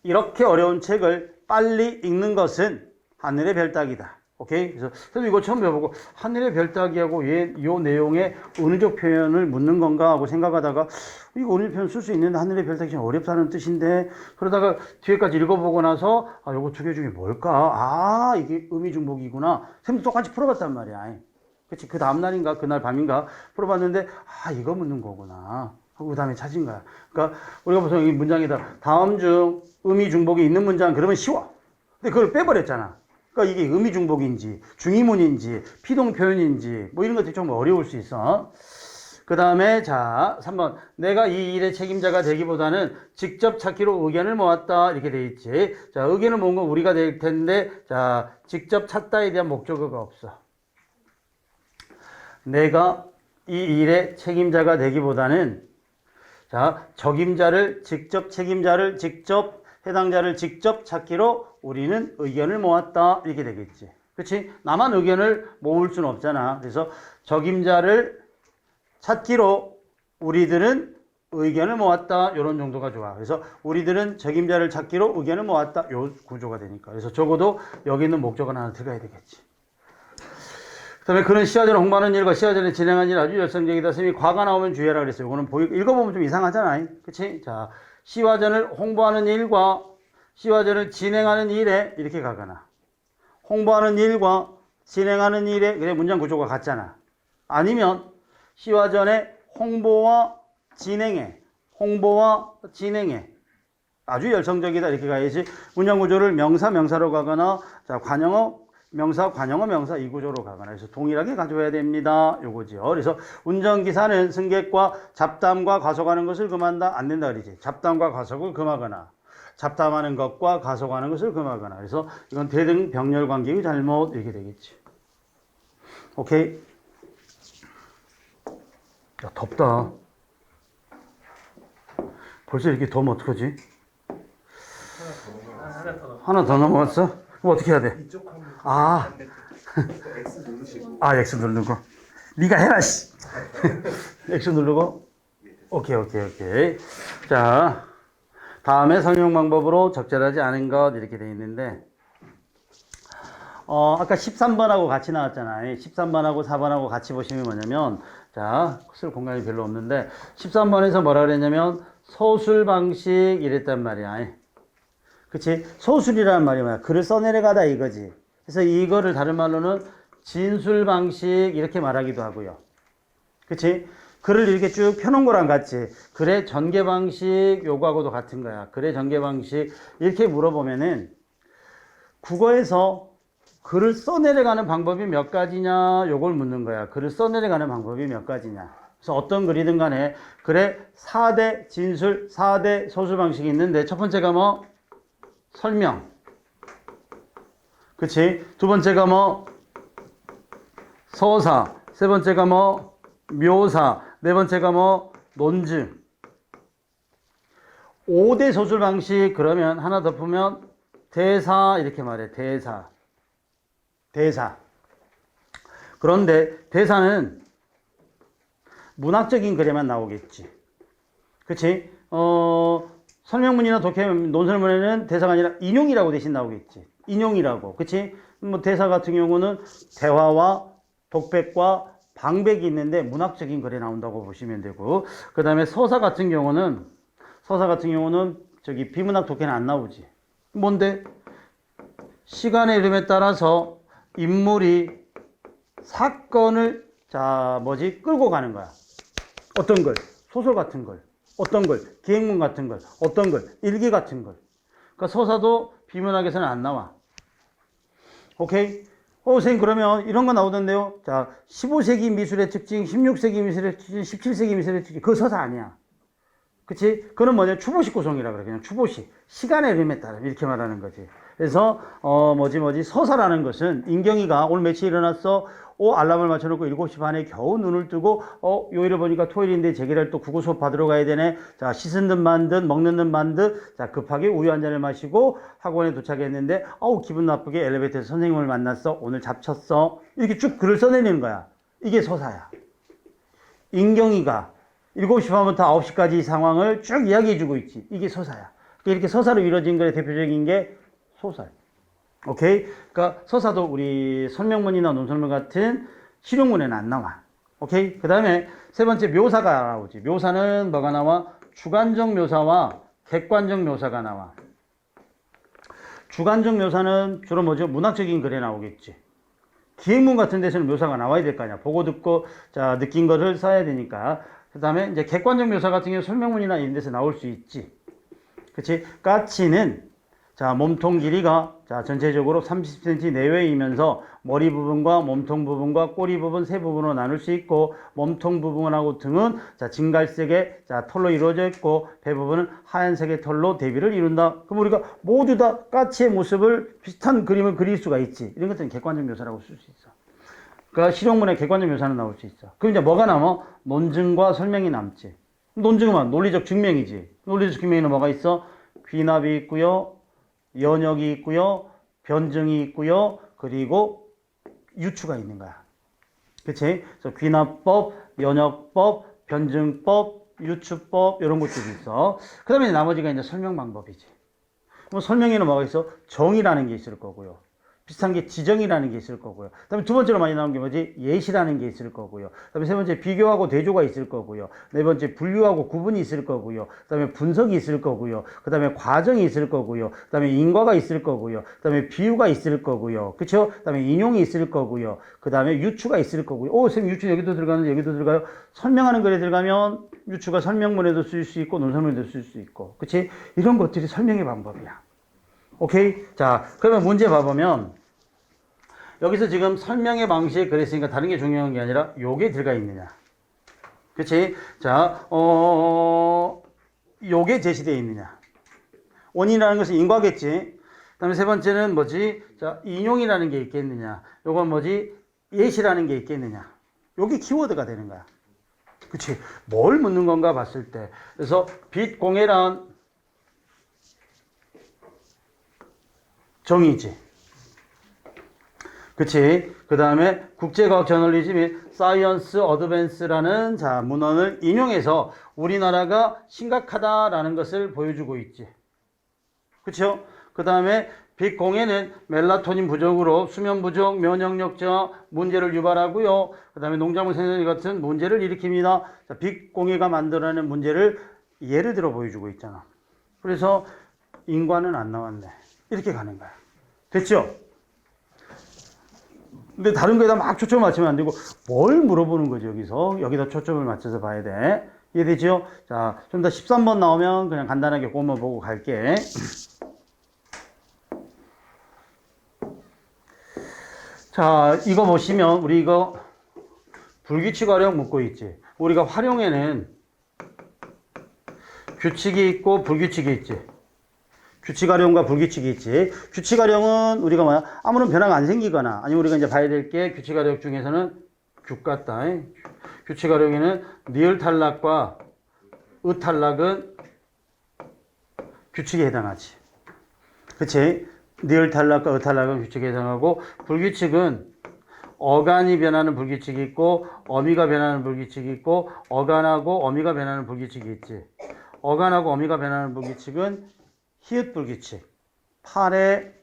이렇게 어려운 책을 빨리 읽는 것은 하늘의 별 따기다. 오케이? 그래서 저도 이거 처음 배워보고 하늘의 별 따기하고 요 내용의 은유적 표현을 묻는 건가 하고 생각하다가 이거 은유적 표현 쓸 수 있는데 하늘의 별 따기 좀 어렵다는 뜻인데 그러다가 뒤에까지 읽어보고 나서 아 요거 두 개 중에 뭘까? 아 이게 의미중복이구나. 쌤도 똑같이 풀어봤단 말이야. 그치? 그 다음날인가 그날 밤인가 풀어봤는데 아 이거 묻는 거구나 하고 그 다음에 찾은 거야. 그러니까 우리가 보통 이 문장에다 다음 중 의미중복이 있는 문장 그러면 쉬워. 근데 그걸 빼버렸잖아. 그러니까 이게 의미중복인지 중의문인지 피동표현인지 뭐 이런 것들이 좀 어려울 수 있어. 그 다음에 자 3번 내가 이 일의 책임자가 되기보다는 직접 찾기로 의견을 모았다 이렇게 돼 있지. 자 의견을 모은 건 우리가 될 텐데 자 직접 찾다에 대한 목적어가 없어. 내가 이 일의 책임자가 되기보다는 자 적임자를 직접 책임자를 직접 해당자를 직접 찾기로 우리는 의견을 모았다 이렇게 되겠지. 그렇지? 나만 의견을 모을 수는 없잖아. 그래서 적임자를 찾기로 우리들은 의견을 모았다 이런 정도가 좋아. 그래서 우리들은 적임자를 찾기로 의견을 모았다 이 구조가 되니까. 그래서 적어도 여기 있는 목적은 하나 들어가야 되겠지. 그 다음에 그는 시화전을 홍보하는 일과 시화전에 진행한 일 아주 열성적이다. 쌤이 과가 나오면 주의하라 그랬어요. 이거는 읽어보면 좀 이상하잖아. 그치? 자, 시화전을 홍보하는 일과 시화전을 진행하는 일에 이렇게 가거나 홍보하는 일과 진행하는 일에 그래 문장 구조가 같잖아. 아니면 시화전의 홍보와 진행에 아주 열성적이다 이렇게 가야지. 문장 구조를 명사 명사로 가거나 자 관용어 명사 관용어 명사 이 구조로 가거나 해서 동일하게 가져와야 됩니다. 요거지요. 그래서 운전기사는 승객과 잡담과 과속하는 것을 금한다. 안 된다 그러지. 잡담과 과속을 금하거나 잡담하는 것과 과속하는 것을 금하거나. 그래서 이건 대등 병렬 관계의 잘못 이렇게 되겠지. 오케이. 야 덥다. 벌써 이렇게 더우면 어떡하지? 하나 더 넘어갔어? 그럼 어떻게 해야 돼? 아, X 누르고. 네가 해라, 씨. X 누르고. 오케이. 자, 다음에 설명 방법으로 적절하지 않은 것 이렇게 돼 있는데, 아까 13번하고 같이 나왔잖아요. 13번하고 4번하고 같이 보시면 뭐냐면, 자, 쓸 공간이 별로 없는데, 13번에서 뭐라 그랬냐면, 서술 방식 이랬단 말이야. 그치? 서술이라는 말이 뭐야? 글을 써내려가다 이거지. 그래서 이거를 다른 말로는 진술 방식 이렇게 말하기도 하고요. 그치? 글을 이렇게 쭉 펴놓은 거랑 같이 글의 전개 방식 요거하고도 같은 거야. 글의 전개 방식 이렇게 물어보면은 국어에서 글을 써내려가는 방법이 몇 가지냐 요걸 묻는 거야. 글을 써내려가는 방법이 몇 가지냐. 그래서 어떤 글이든 간에 글의 4대 진술, 4대 서술 방식이 있는데 첫 번째가 뭐? 설명. 그치? 두 번째가 뭐? 서사. 세 번째가 뭐? 묘사. 네 번째가 뭐? 논증. 5대 서술 방식 그러면 하나 덮으면 대사 이렇게 말해. 대사. 그런데 대사는 문학적인 글에만 나오겠지. 그치? 설명문이나 독해 논설문에는 대사가 아니라 인용이라고 대신 나오겠지. 인용이라고. 그치? 뭐 대사 같은 경우는 대화와 독백과 방백이 있는데 문학적인 글에 나온다고 보시면 되고, 그 다음에 서사 같은 경우는 저기 비문학 독해는 안 나오지. 뭔데? 시간의 흐름에 따라서 인물이 사건을 끌고 가는 거야. 어떤 걸? 소설 같은 걸. 어떤 걸? 기행문 같은 걸. 어떤 걸? 일기 같은 걸. 그러니까 서사도 비문학에서는 안 나와. 오케이? 선생님 그러면 이런 거 나오던데요. 자, 15세기 미술의 특징, 16세기 미술의 특징, 17세기 미술의 특징. 그거 서사 아니야. 그치? 그건 뭐냐? 추보식 구성이라 그래. 그냥 추보식. 시간의 흐름에 따라 이렇게 말하는 거지. 그래서 서사라는 것은 인경이가 오늘 며칠 일어났어? 알람을 맞춰놓고 7시 반에 겨우 눈을 뜨고 요일을 보니까 토요일인데 제기를 또 국어 수업 받으러 가야 되네. 자, 씻은 듯 만 듯 먹는 듯 만 듯 자, 급하게 우유 한 잔을 마시고 학원에 도착했는데 기분 나쁘게 엘리베이터에서 선생님을 만났어. 오늘 잡쳤어. 이렇게 쭉 글을 써내리는 거야. 이게 서사야. 인경이가 7시 반부터 9시까지 상황을 쭉 이야기해주고 있지. 이게 서사야. 이렇게 서사로 이루어진 거에 대표적인 게 소설. 오케이? 그러니까 서사도 우리 설명문이나 논설문 같은 실용문에는 안 나와. 오케이? 그 다음에 세 번째 묘사가 나오지. 묘사는 뭐가 나와? 주관적 묘사와 객관적 묘사가 나와. 주관적 묘사는 주로 뭐죠? 문학적인 글에 나오겠지. 기행문 같은 데서는 묘사가 나와야 될 거 아니야. 보고 듣고 자 느낀 거를 써야 되니까. 그 다음에 이제 객관적 묘사 같은 경우 설명문이나 이런 데서 나올 수 있지. 그치? 까치는 자 몸통 길이가 자 전체적으로 30cm 내외이면서 머리 부분과 몸통 부분과 꼬리 부분 세 부분으로 나눌 수 있고 몸통 부분하고 등은 자 진갈색의 자 털로 이루어져 있고 배 부분은 하얀색의 털로 대비를 이룬다. 그럼 우리가 모두 다 까치의 모습을 비슷한 그림을 그릴 수가 있지. 이런 것들은 객관적 묘사라고 쓸 수 있어. 그러니까 실용문에 객관적 묘사는 나올 수 있어. 그럼 이제 뭐가 남아? 논증과 설명이 남지. 논증은 논리적 증명이지. 논리적 증명에는 뭐가 있어? 귀납이 있고요. 연역이 있고요. 변증이 있고요. 그리고 유추가 있는 거야. 그치? 그래서 귀납법, 연역법, 변증법, 유추법 이런 것들이 있어. 그 다음에 나머지가 이제 설명 방법이지. 그럼 설명에는 뭐가 있어? 정의라는 게 있을 거고요. 비슷한 게 지정이라는 게 있을 거고요. 그 다음에 두 번째로 많이 나오는 게 뭐지? 예시라는 게 있을 거고요. 그 다음에 세 번째 비교하고 대조가 있을 거고요. 네 번째 분류하고 구분이 있을 거고요. 그 다음에 분석이 있을 거고요. 그 다음에 과정이 있을 거고요. 그 다음에 인과가 있을 거고요. 그 다음에 비유가 있을 거고요. 그쵸? 그 다음에 인용이 있을 거고요. 그 다음에 유추가 있을 거고요. 선생님 유추 여기도 들어가는데 여기도 들어가요? 설명하는 글에 들어가면 유추가 설명문에도 쓸 수 있고 논설문에도 쓸 수 있고. 그치? 이런 것들이 설명의 방법이야. 오케이? 자, 그러면 문제 봐보면 여기서 지금 설명의 방식에 그랬으니까 다른 게 중요한 게 아니라 요게 들어가 있느냐. 그치? 자, 요게 제시되어 있느냐. 원인이라는 것은 인과겠지. 그 다음에 세 번째는 뭐지? 자, 인용이라는 게 있겠느냐. 요건 뭐지? 예시라는 게 있겠느냐. 요게 키워드가 되는 거야. 그치? 뭘 묻는 건가 봤을 때. 그래서 빛공해란 정의지. 그치? 그 다음에 국제과학 저널리즘 및 사이언스 어드밴스라는 자 문헌을 인용해서 우리나라가 심각하다라는 것을 보여주고 있지. 그쵸? 그 다음에 빛공해는 멜라토닌 부족으로 수면 부족, 면역력 저하 문제를 유발하고요. 그 다음에 농작물 생산이 같은 문제를 일으킵니다. 자, 빛공해가 만들어내는 문제를 예를 들어 보여주고 있잖아. 그래서 인과는 안 나왔네. 이렇게 가는 거야. 됐죠? 근데 다른 거에다 막 초점을 맞추면 안 되고 뭘 물어보는 거지 여기서. 여기다 초점을 맞춰서 봐야 돼. 이해되죠? 자, 좀 더 13번 나오면 그냥 간단하게 그것만 보고 갈게. 자, 이거 보시면 우리 이거 불규칙 활용 묻고 있지. 우리가 활용에는 규칙이 있고 불규칙이 있지. 규칙 활용과 불규칙이 있지. 규칙 활용은 우리가 뭐야? 아무런 변화가 안 생기거나 아니면 우리가 이제 봐야 될 게 규칙 활용 중에서는 규 같다. 규칙 활용에는 니을 탈락과 의 탈락은 규칙에 해당하지. 그치? 니을 탈락과 의 탈락은 규칙에 해당하고 불규칙은 어간이 변하는 불규칙이 있고 어미가 변하는 불규칙이 있고 어간하고 어미가 변하는 불규칙이 있지. 어간하고 어미가 변하는 불규칙은 히읗 불규칙. 8에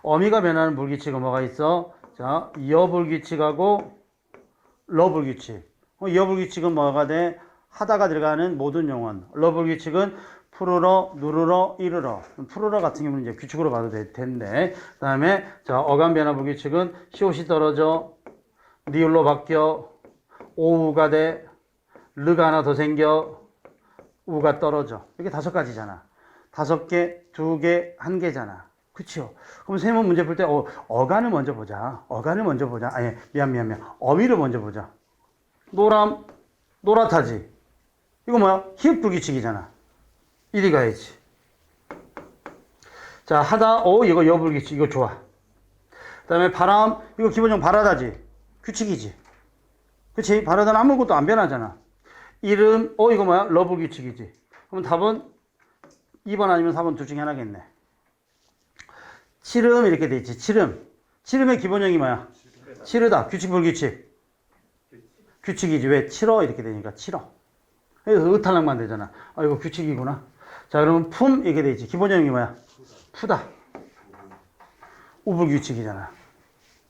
어미가 변하는 불규칙은 뭐가 있어? 자, 여 불규칙하고 러 불규칙. 여 불규칙은 뭐가 돼? 하다가 들어가는 모든 용언. 러 불규칙은 풀으러, 누르러, 이르러. 풀으러 같은 경우는 이제 규칙으로 봐도 될 텐데. 그 다음에, 자, 어간 변화 불규칙은 시옷이 떨어져, 리을로 바뀌어, 오우가 돼, 르가 하나 더 생겨, 우가 떨어져. 이게 5가지잖아. 5개, 2개, 1개잖아. 그쵸? 그럼 세문 문제 풀 때, 어간을 먼저 보자. 어간을 먼저 보자. 아니, 미안. 어미를 먼저 보자. 노람, 노랗다지. 이거 뭐야? 히읗 불규칙이잖아. 이리 가야지. 자, 하다, 이거 여불규칙, 이거 좋아. 그 다음에 바람, 이거 기본적으로 바라다지. 규칙이지. 그치? 바라다는 아무것도 안 변하잖아. 이름, 이거 뭐야? 러브 규칙이지. 그럼 답은 2번 아니면 4번 둘 중에 하나겠네. 치름, 이렇게 돼 있지. 치름. 치름의 기본형이 뭐야? 치르다. 규칙, 불규칙. 규칙이지. 왜? 치러, 이렇게 되니까 치러. 그래서 의탈락만 되잖아. 이거 규칙이구나. 자, 그러면 품, 이렇게 돼 있지. 기본형이 뭐야? 푸다. 우불규칙이잖아.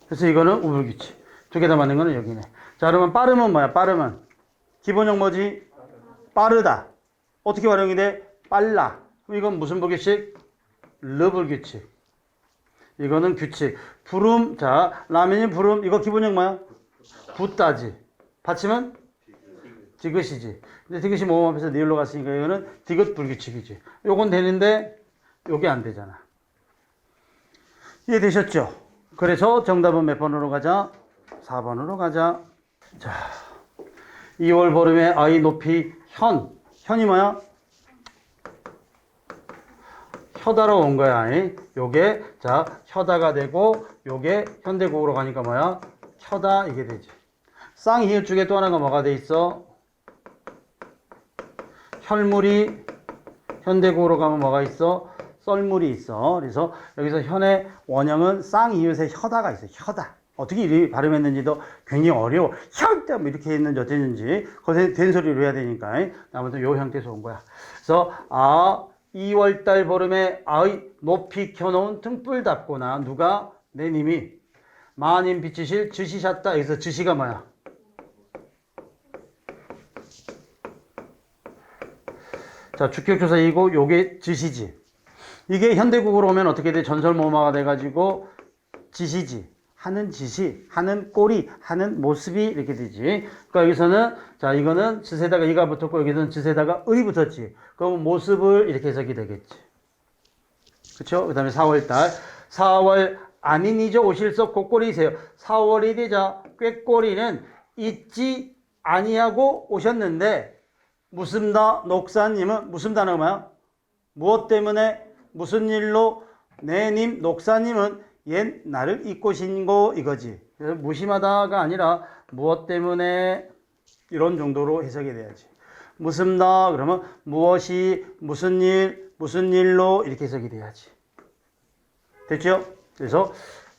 그래서 이거는 우불규칙. 두 개 다 맞는 거는 여기네. 자, 그러면 빠름은 뭐야? 빠름은 기본형 뭐지? 빠르다. 어떻게 활용이 돼? 빨라. 그럼 이건 무슨 불규칙? 르불규칙. 이거는 규칙. 부름. 자, 라면이 부름. 이거 기본형 뭐야? 붓다지. 받침은 디귿이지. 근데 디귿이 모음 앞에서 니을로 갔으니까 이거는 디귿 불규칙이지. 요건 되는데 요게 안 되잖아. 이해되셨죠? 그래서 정답은 몇 번으로 가자? 4번으로 가자. 자, 2월 보름의 아이 높이 현. 현이 뭐야? 혀다로 온 거야. 요게, 자, 혀다가 되고, 요게 현대국어로 가니까 뭐야? 혀다, 이게 되지. 쌍히읗 중에 또 하나가 뭐가 돼 있어? 혈물이, 현대국어로 가면 뭐가 있어? 썰물이 있어. 그래서 여기서 현의 원형은 쌍히읗에 혀다가 있어. 혀다. 어떻게 이렇게 발음했는지도 굉장히 어려워. 혀다 뭐 이렇게 했는지 어땠는지 거기서 된 소리로 해야 되니까. 아무튼 요 형태에서 온 거야. 그래서 2월달 보름에 아의 높이 켜놓은 등불 답거나 누가? 내 님이 마님 비치실 주시셨다. 여기서 주시가 뭐야? 자, 주격조사이고 요게 지시지. 이게 현대국어로 오면 어떻게 돼? 전설모마가 돼가지고 지시지. 하는 지시, 하는 꼴이, 하는 모습이 이렇게 되지. 그러니까 여기서는 자, 이거는 지세다가 이가 붙었고 여기서는 지세다가 을이 붙었지. 그럼 모습을 이렇게 해석이 되겠지. 그쵸? 그 다음에 4월달. 4월 아니니죠. 오실석 곡골이세요. 4월이 되자 꾀꼬리는 잊지 아니하고 오셨는데 무슨다 녹사님은 무슨 단어가 뭐야? 무엇 때문에 무슨 일로 내님 녹사님은 옛 나를 잊고 신고 이거지. 그래서 무심하다가 아니라 무엇 때문에 이런 정도로 해석이 돼야지. 무슨다 그러면 무엇이 무슨 일 무슨 일로 이렇게 해석이 돼야지. 됐죠? 그래서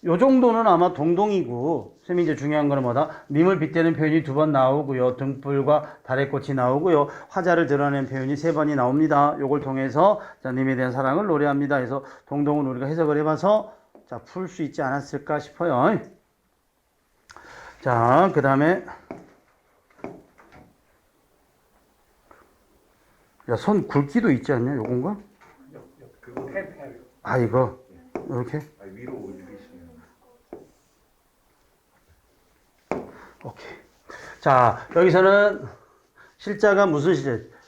요 정도는 아마 동동이고 쌤이 이제 중요한 거는 뭐다? 님을 빗대는 표현이 2번 나오고요. 등불과 달의 꽃이 나오고요. 화자를 드러낸 표현이 3번이 나옵니다. 요걸 통해서 자, 님에 대한 사랑을 노래합니다. 그래서 동동은 우리가 해석을 해봐서 자, 풀 수 있지 않았을까 싶어요. 자, 그 다음에 야, 손 굵기도 있지 않냐? 요건가? 그거 해요. 이거 이렇게? 위로 올리시면. 오케이. 자, 여기서는 실자가 무슨 실자?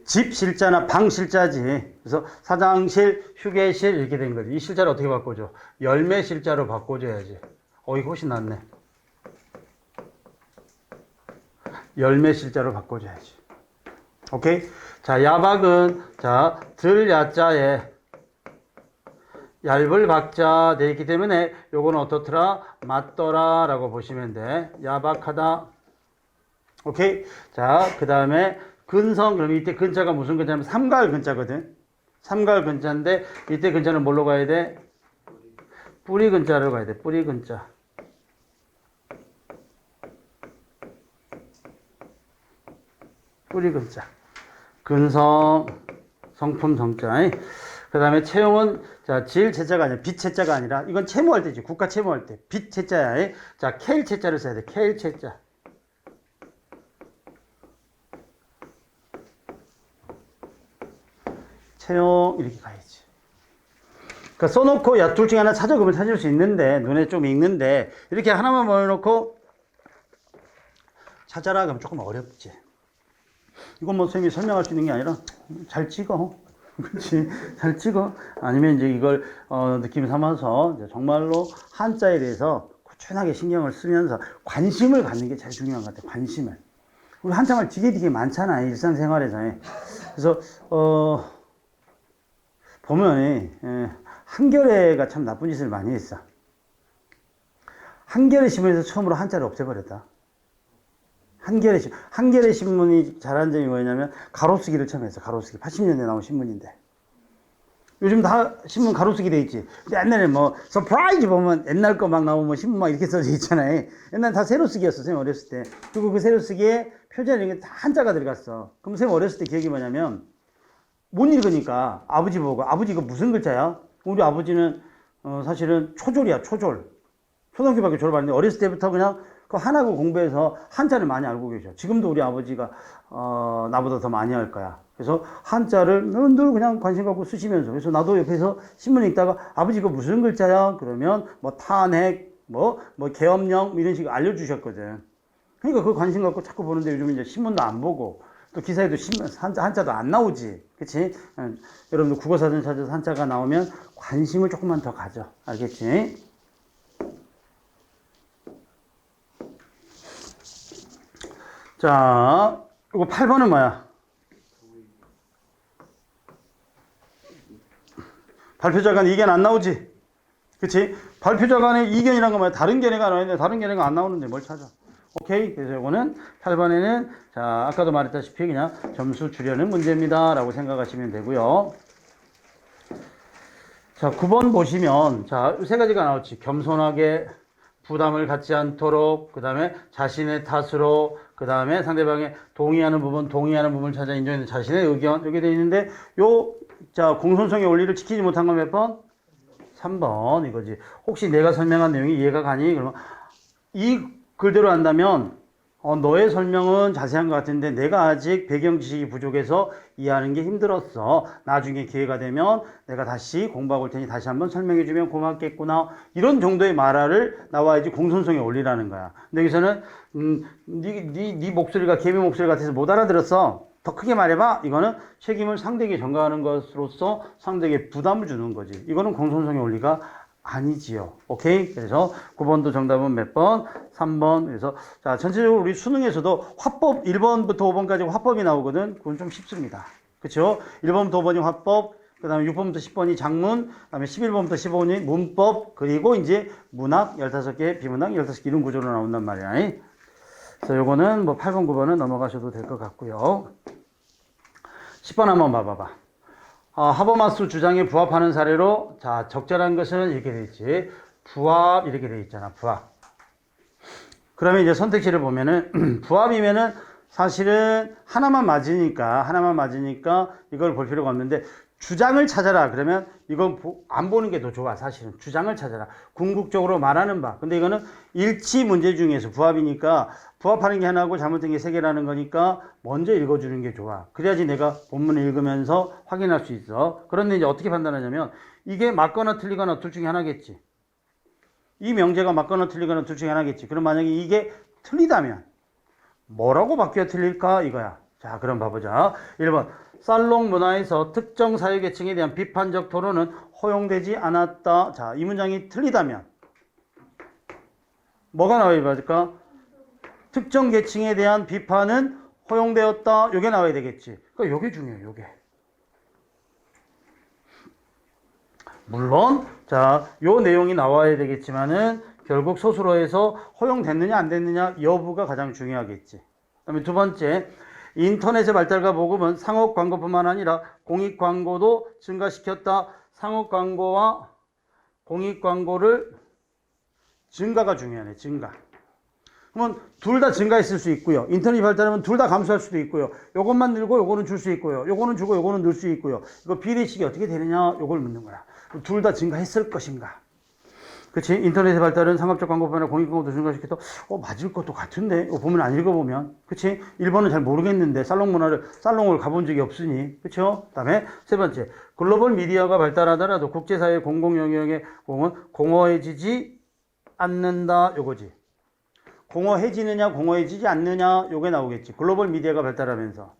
집 실자나 방 실자지. 그래서 사장실, 휴게실 이렇게 된 거지. 이 실자를 어떻게 바꿔줘? 열매 실자로 바꿔줘야지. 이거 훨씬 낫네. 열매 실자로 바꿔줘야지. 오케이? 자, 야박은 자, 들 야자에 얇을 박자 돼 있기 때문에 요거는 어떻더라? 맞더라 라고 보시면 돼. 야박하다. 오케이? 자, 그 다음에 근성. 그럼 이때 근자가 무슨 근자냐면 삼가을 근자거든. 삼가을 근자인데 이때 근자는 뭘로 가야 돼? 뿌리 근자로 가야 돼. 뿌리 근자. 뿌리 근자. 근성, 성품 성자. 그 다음에 채용은 자, 질 채자가 아니라 빛 채자가 아니라 이건 채무할 때지. 국가 채무할 때. 빛 채자야. 자, 케일 채자를 써야 돼. 케일 채자. 채용 이렇게 가야지. 그러니까 써놓고 야, 둘 중에 하나 찾아 그러면 찾을 수 있는데 눈에 좀 익는데 이렇게 하나만 모여놓고 찾아라 그러면 조금 어렵지. 이건 뭐 선생님이 설명할 수 있는 게 아니라 잘 찍어. 그렇지. 잘 찍어. 아니면 이제 이걸 느낌 삼아서 이제 정말로 한자에 대해서 꾸준하게 신경을 쓰면서 관심을 갖는 게 제일 중요한 것 같아. 관심을. 우리 한자말 되게 많잖아. 일상생활에서. 그래서 보면 한겨레가 참 나쁜 짓을 많이 했어. 한겨레 신문에서 처음으로 한자를 없애버렸다. 한겨레 신문이 잘한 점이 뭐냐면 가로쓰기를 처음 했어. 가로쓰기. 80년대 나온 신문인데. 요즘 다 신문 가로쓰기 돼 있지. 근데 옛날에 뭐 서프라이즈 보면 옛날 거 막 나오면 신문 막 이렇게 써져 있잖아요. 옛날 다 세로쓰기였어. 선생님 어렸을 때. 그리고 그 세로쓰기에 표절 이런 게 다 한자가 들어갔어. 그럼 선생님 어렸을 때 기억이 뭐냐면 못 읽으니까 아버지 보고 아버지 이거 무슨 글자야? 우리 아버지는 사실은 초졸이야. 초졸. 초등학교밖에 졸업 안 했는데 어렸을 때부터 그냥 그 한하고 공부해서 한자를 많이 알고 계셔. 지금도 우리 아버지가 나보다 더 많이 할 거야. 그래서 한자를 늘 그냥 관심 갖고 쓰시면서, 그래서 나도 옆에서 신문 읽다가 아버지 이거 무슨 글자야? 그러면 뭐 탄핵, 뭐 계엄령 이런 식으로 알려주셨거든. 그러니까 그 관심 갖고 자꾸 보는데 요즘 이제 신문도 안 보고 또 기사에도 한자도 안 나오지. 그치? 여러분들 국어사전 찾아서 한자가 나오면 관심을 조금만 더 가져. 알겠지? 자, 이거 8번은 뭐야? 발표자간 이견 안 나오지? 그치? 발표자간의 이견이란 건 뭐야? 다른 견해가 나오는데 다른 견해가 안 나오는데 뭘 찾아? 오케이? 그래서 이거는 8번에는 자, 아까도 말했다시피 그냥 점수 주려는 문제입니다. 라고 생각하시면 되고요. 자, 9번 보시면 자, 세 가지가 나왔지. 겸손하게 부담을 갖지 않도록, 그 다음에 자신의 탓으로, 그 다음에 상대방의 동의하는 부분을 찾아 인정하는 자신의 의견, 여기 되어 있는데, 자, 공손성의 원리를 지키지 못한 건 몇 번? 3번, 이거지. 혹시 내가 설명한 내용이 이해가 가니? 그러면, 이 글대로 한다면, 너의 설명은 자세한 것 같은데 내가 아직 배경 지식이 부족해서 이해하는 게 힘들었어. 나중에 기회가 되면 내가 다시 공부하고 올 테니 다시 한번 설명해 주면 고맙겠구나. 이런 정도의 말을 나와야지 공손성의 원리라는 거야. 근데 여기서는 네 목소리가 개미 목소리 같아서 못 알아들었어. 더 크게 말해봐. 이거는 책임을 상대에게 전가하는 것으로서 상대에게 부담을 주는 거지. 이거는 공손성의 원리가 아니지요. 오케이? 그래서 9번도 정답은 몇 번? 3번. 그래서 자, 전체적으로 우리 수능에서도 화법 1번부터 5번까지 화법이 나오거든. 그건 좀 쉽습니다. 그렇죠? 1번부터 5번이 화법, 그다음에 6번부터 10번이 작문, 그다음에 11번부터 15번이 문법, 그리고 이제 문학 15개, 비문학 15개 이런 구조로 나온단 말이야. 그래서 요거는 뭐 8번, 9번은 넘어가셔도 될 것 같고요. 10번 한번 봐봐봐. 하버마스 주장에 부합하는 사례로, 자, 적절한 것은 이렇게 돼 있지. 부합, 이렇게 돼 있잖아. 부합. 그러면 이제 선택지를 보면은, 부합이면은 사실은 하나만 맞으니까 이걸 볼 필요가 없는데, 주장을 찾아라. 그러면 이건 안 보는 게 더 좋아. 사실은. 주장을 찾아라. 궁극적으로 말하는 바. 근데 이거는 일치 문제 중에서 부합이니까 부합하는 게 하나고 잘못된 게 세 개라는 거니까 먼저 읽어주는 게 좋아. 그래야지 내가 본문을 읽으면서 확인할 수 있어. 그런데 이제 어떻게 판단하냐면 이게 맞거나 틀리거나 둘 중에 하나겠지. 이 명제가 맞거나 틀리거나 둘 중에 하나겠지. 그럼 만약에 이게 틀리다면 뭐라고 바뀌어 틀릴까? 이거야. 자, 그럼 봐보자. 1번. 살롱 문화에서 특정 사회계층에 대한 비판적 토론은 허용되지 않았다. 자, 이 문장이 틀리다면 뭐가 나와야 될까? 특정 계층에 대한 비판은 허용되었다. 요게 나와야 되겠지. 그러니까 요게 중요해. 요게. 물론 자, 요 내용이 나와야 되겠지만은 결국 소수로에서 허용됐느냐 안 됐느냐 여부가 가장 중요하겠지. 그다음에 두 번째, 인터넷의 발달과 보급은 상업 광고뿐만 아니라 공익 광고도 증가시켰다. 상업 광고와 공익 광고를 증가가 중요하네. 증가. 그러면 둘 다 증가했을 수 있고요. 인터넷이 발달하면 둘 다 감소할 수도 있고요. 요것만 늘고 요거는 줄 수 있고요. 요거는 주고 요거는 늘 수 있고요. 이거 비례식이 어떻게 되느냐 요걸 묻는 거야. 둘 다 증가했을 것인가. 그치? 인터넷의 발달은 상업적 광고뿐만 아니라 공익 광고도 증가시켰다. 맞을 것도 같은데. 보면 안 읽어보면. 그치? 1번은 잘 모르겠는데 살롱을 가본 적이 없으니. 그쵸? 그 다음에 세 번째. 글로벌 미디어가 발달하더라도 국제사회 공공 영역의 공은 공허해지지 않는다. 요거지. 공허해지느냐 공허해지지 않느냐 요게 나오겠지. 글로벌 미디어가 발달하면서.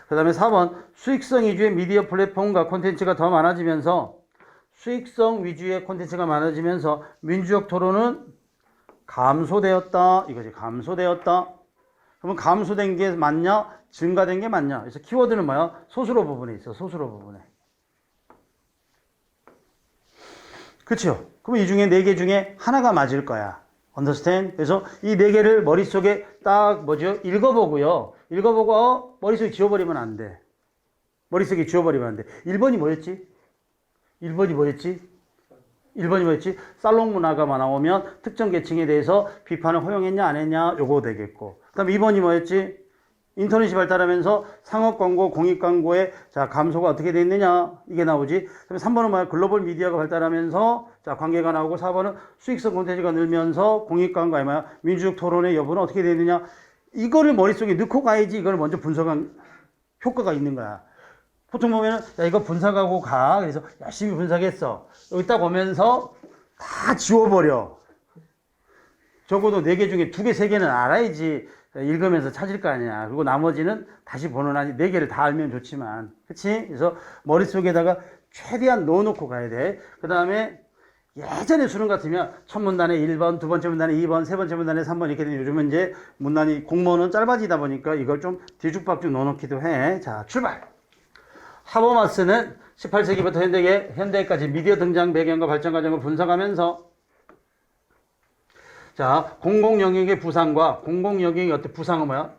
그 다음에 4번. 수익성 위주의 미디어 플랫폼과 콘텐츠가 더 많아지면서 수익성 위주의 콘텐츠가 많아지면서 민주적 토론은 감소되었다. 이거지. 감소되었다. 그러면 감소된 게 맞냐? 증가된 게 맞냐? 그래서 키워드는 뭐야? 소수로 부분에 있어. 소수로 부분에. 그렇죠? 그럼 이 중에 4개 중에 하나가 맞을 거야. understand? 그래서 이 4개를 머릿속에 딱 뭐죠? 읽어보고요. 읽어보고 머릿속에 지워버리면 안 돼. 머릿속에 지워버리면 안 돼. 1번이 뭐였지? 1번이 뭐였지? 1번이 뭐였지? 살롱 문화가 나오면 특정 계층에 대해서 비판을 허용했냐 안 했냐 요거 되겠고, 그 다음에 2번이 뭐였지? 인터넷이 발달하면서 상업 광고, 공익 광고의 자 감소가 어떻게 됐느냐 이게 나오지. 그다음에 3번은 뭐야? 글로벌 미디어가 발달하면서 자 관계가 나오고, 4번은 수익성 콘텐츠가 늘면서 공익 광고 아니면 민주적 토론의 여부는 어떻게 됐느냐. 이거를 머릿속에 넣고 가야지 이걸 먼저 분석한 효과가 있는 거야. 보통 보면은 야 이거 분석하고 가. 그래서 열심히 분석했어. 여기 딱 오면서 다 지워버려. 적어도 4개 중에 2개, 3개는 알아야지 읽으면서 찾을 거 아니야. 그리고 나머지는 다시 보는 아니 4개를 다 알면 좋지만. 그치? 그래서 머릿속에다가 최대한 넣어놓고 가야 돼. 그 다음에 예전에 수능 같으면 첫 문단에 1번, 두 번째 문단에 2번, 세 번째 문단에 3번 이렇게 되는, 요즘은 이제 문단이 공모는 짧아지다 보니까 이걸 좀 뒤죽박죽 넣어놓기도 해. 자, 출발! 하버마스는 18세기부터 현대까지 미디어 등장 배경과 발전 과정을 분석하면서 자, 공공 영역의 부상과 공공 영역의 어떤 부상은 뭐야?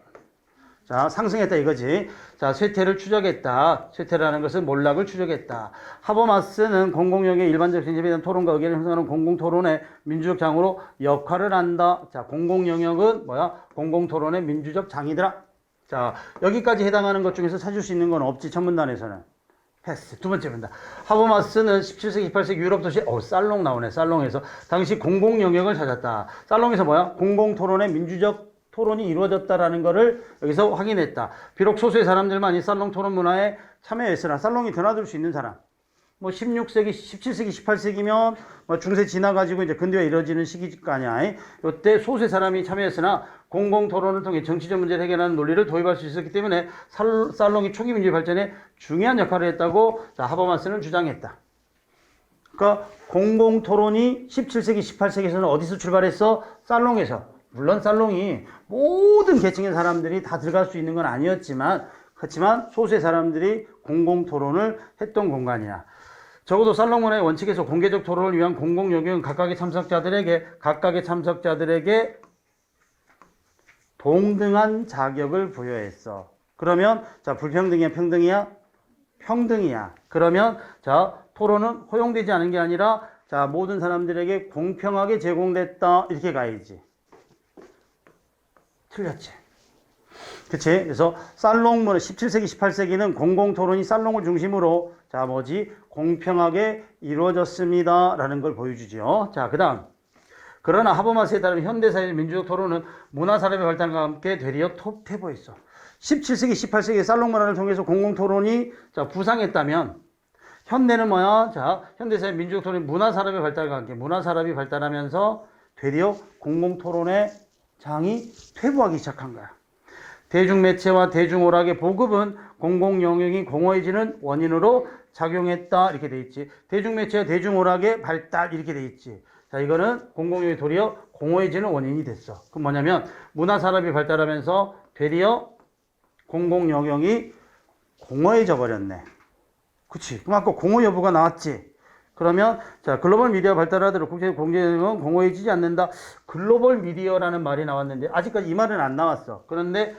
자, 상승했다 이거지. 자, 쇠퇴를 추적했다. 쇠퇴라는 것은 몰락을 추적했다. 하버마스는 공공 영역의 일반적 진입에 대한 토론과 의견을 형성하는 공공 토론의 민주적 장으로 역할을 한다. 자, 공공 영역은 뭐야? 공공 토론의 민주적 장이더라. 자, 여기까지 해당하는 것 중에서 찾을 수 있는 건 없지, 첫 문단에서는. 패스. 두 번째 문단. 하버마스는 17세기, 18세기 유럽 도시, 살롱 나오네, 살롱에서. 당시 공공 영역을 찾았다. 살롱에서 뭐야? 공공 토론의 민주적 토론이 이루어졌다라는 것을 여기서 확인했다. 비록 소수의 사람들만 이 살롱 토론 문화에 참여했으나 살롱이 드나들 수 있는 사람. 뭐 16세기, 17세기, 18세기면 뭐 중세 지나가지고 이제 근대화 이루어지는 시기일 거 아니야. 이때 소수의 사람이 참여했으나 공공 토론을 통해 정치적 문제를 해결하는 논리를 도입할 수 있었기 때문에 살롱이 초기 민주주의 발전에 중요한 역할을 했다고 자, 하버마스는 주장했다. 그러니까 공공 토론이 17세기, 18세기에서는 어디서 출발했어? 살롱에서. 물론 살롱이 모든 계층의 사람들이 다 들어갈 수 있는 건 아니었지만, 그렇지만 소수의 사람들이 공공 토론을 했던 공간이야. 적어도 살롱 문화의 원칙에서 공개적 토론을 위한 공공 영역은 각각의 참석자들에게 동등한 자격을 부여했어. 그러면 자, 불평등이야, 평등이야? 평등이야. 그러면 자, 토론은 허용되지 않은 게 아니라 자, 모든 사람들에게 공평하게 제공됐다. 이렇게 가야지. 틀렸지. 그치? 그래서 살롱 문화 17세기, 18세기는 공공 토론이 살롱을 중심으로 자, 공평하게 이루어졌습니다. 라는 걸 보여주죠. 자, 그 다음. 그러나 하버마스에 따르면 현대사회의 민주적 토론은 문화산업의 발달과 함께 되려 퇴보했어. 17세기, 18세기 살롱 문화를 통해서 공공 토론이 자, 부상했다면 현대는 뭐야? 자, 현대사회 민주적 토론이 문화산업의 발달과 함께 문화산업이 발달하면서 되려 공공 토론의 장이 퇴보하기 시작한 거야. 대중매체와 대중오락의 보급은 공공 영역이 공허해지는 원인으로 작용했다. 이렇게 돼 있지. 대중매체와 대중오락의 발달 이렇게 돼 있지. 자, 이거는 공공 영역이 도리어 공허해지는 원인이 됐어. 그럼 뭐냐면 문화산업이 발달하면서 되려 공공 영역이 공허해져 버렸네. 그치? 그럼 아까 공허 여부가 나왔지. 그러면 자, 글로벌 미디어 발달하도록 국제 공개는 공허해지지 않는다. 글로벌 미디어라는 말이 나왔는데 아직까지 이 말은 안 나왔어. 그런데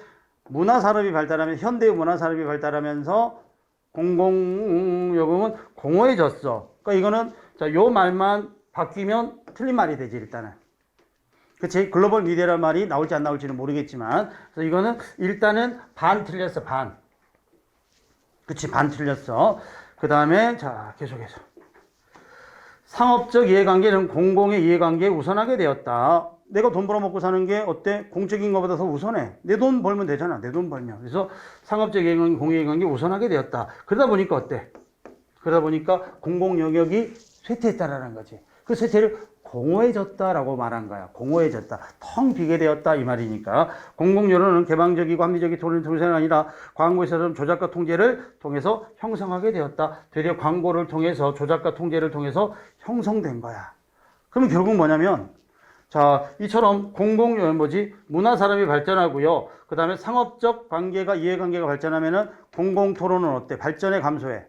문화산업이 발달하면 현대의 문화산업이 발달하면서 공공요금은 공허해졌어. 그러니까 이거는 자, 요 말만 바뀌면 틀린 말이 되지 일단은. 그치? 글로벌 미디어라는 말이 나올지 안 나올지는 모르겠지만 그래서 이거는 일단은 반 틀렸어. 반. 그치? 반 틀렸어. 그 다음에 자, 계속해서 상업적 이해관계는 공공의 이해관계에 우선하게 되었다. 내가 돈 벌어먹고 사는 게 어때? 공적인 것보다 더 우선해. 내 돈 벌면 되잖아. 내 돈 벌면. 그래서 상업적 이해관계, 공익이해관계에 우선하게 되었다. 그러다 보니까 어때? 그러다 보니까 공공 영역이 쇠퇴했다라는 거지. 그 쇠퇴를 공허해졌다라고 말한 거야. 공허해졌다. 텅 비게 되었다 이 말이니까. 공공 여론은 개방적이고 합리적인 토론을 통해서가 아니라 광고에서는 조작과 통제를 통해서 형성하게 되었다. 되려 광고를 통해서 조작과 통제를 통해서 형성된 거야. 그럼 결국 뭐냐면 자, 이처럼 문화 산업이 발전하고요. 그 다음에 상업적 관계가 이해관계가 발전하면은 공공 토론은 어때? 발전에 감소해.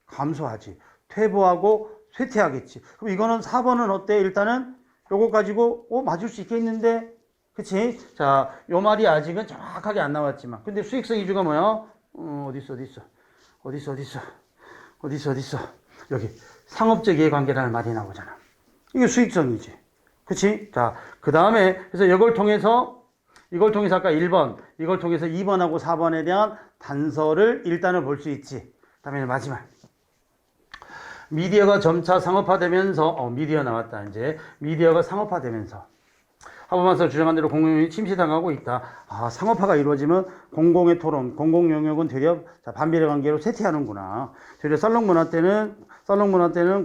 감소하지. 퇴보하고 쇠퇴하겠지. 그럼 이거는 4번은 어때? 일단은 요거 가지고 맞을 수 있겠는데, 그치? 자, 요 말이 아직은 정확하게 안 나왔지만, 근데 수익성 이주가 뭐야? 어딨어? 여기 상업적 이해관계라는 말이 나오잖아. 이게 수익성이지. 그치? 자, 그 다음에 그래서 이걸 통해서 아까 1번, 이걸 통해서 2번하고 4번에 대한 단서를 일단은 볼 수 있지. 그 다음에 마지막. 미디어가 점차 상업화되면서, 미디어 나왔다, 이제. 미디어가 상업화되면서. 하버마스가 주장한 대로 공공영역이 침시당하고 있다. 상업화가 이루어지면 공공의 토론, 공공 영역은 되려 반비례 관계로 쇠퇴하는구나. 되려 썰렁 문화 때는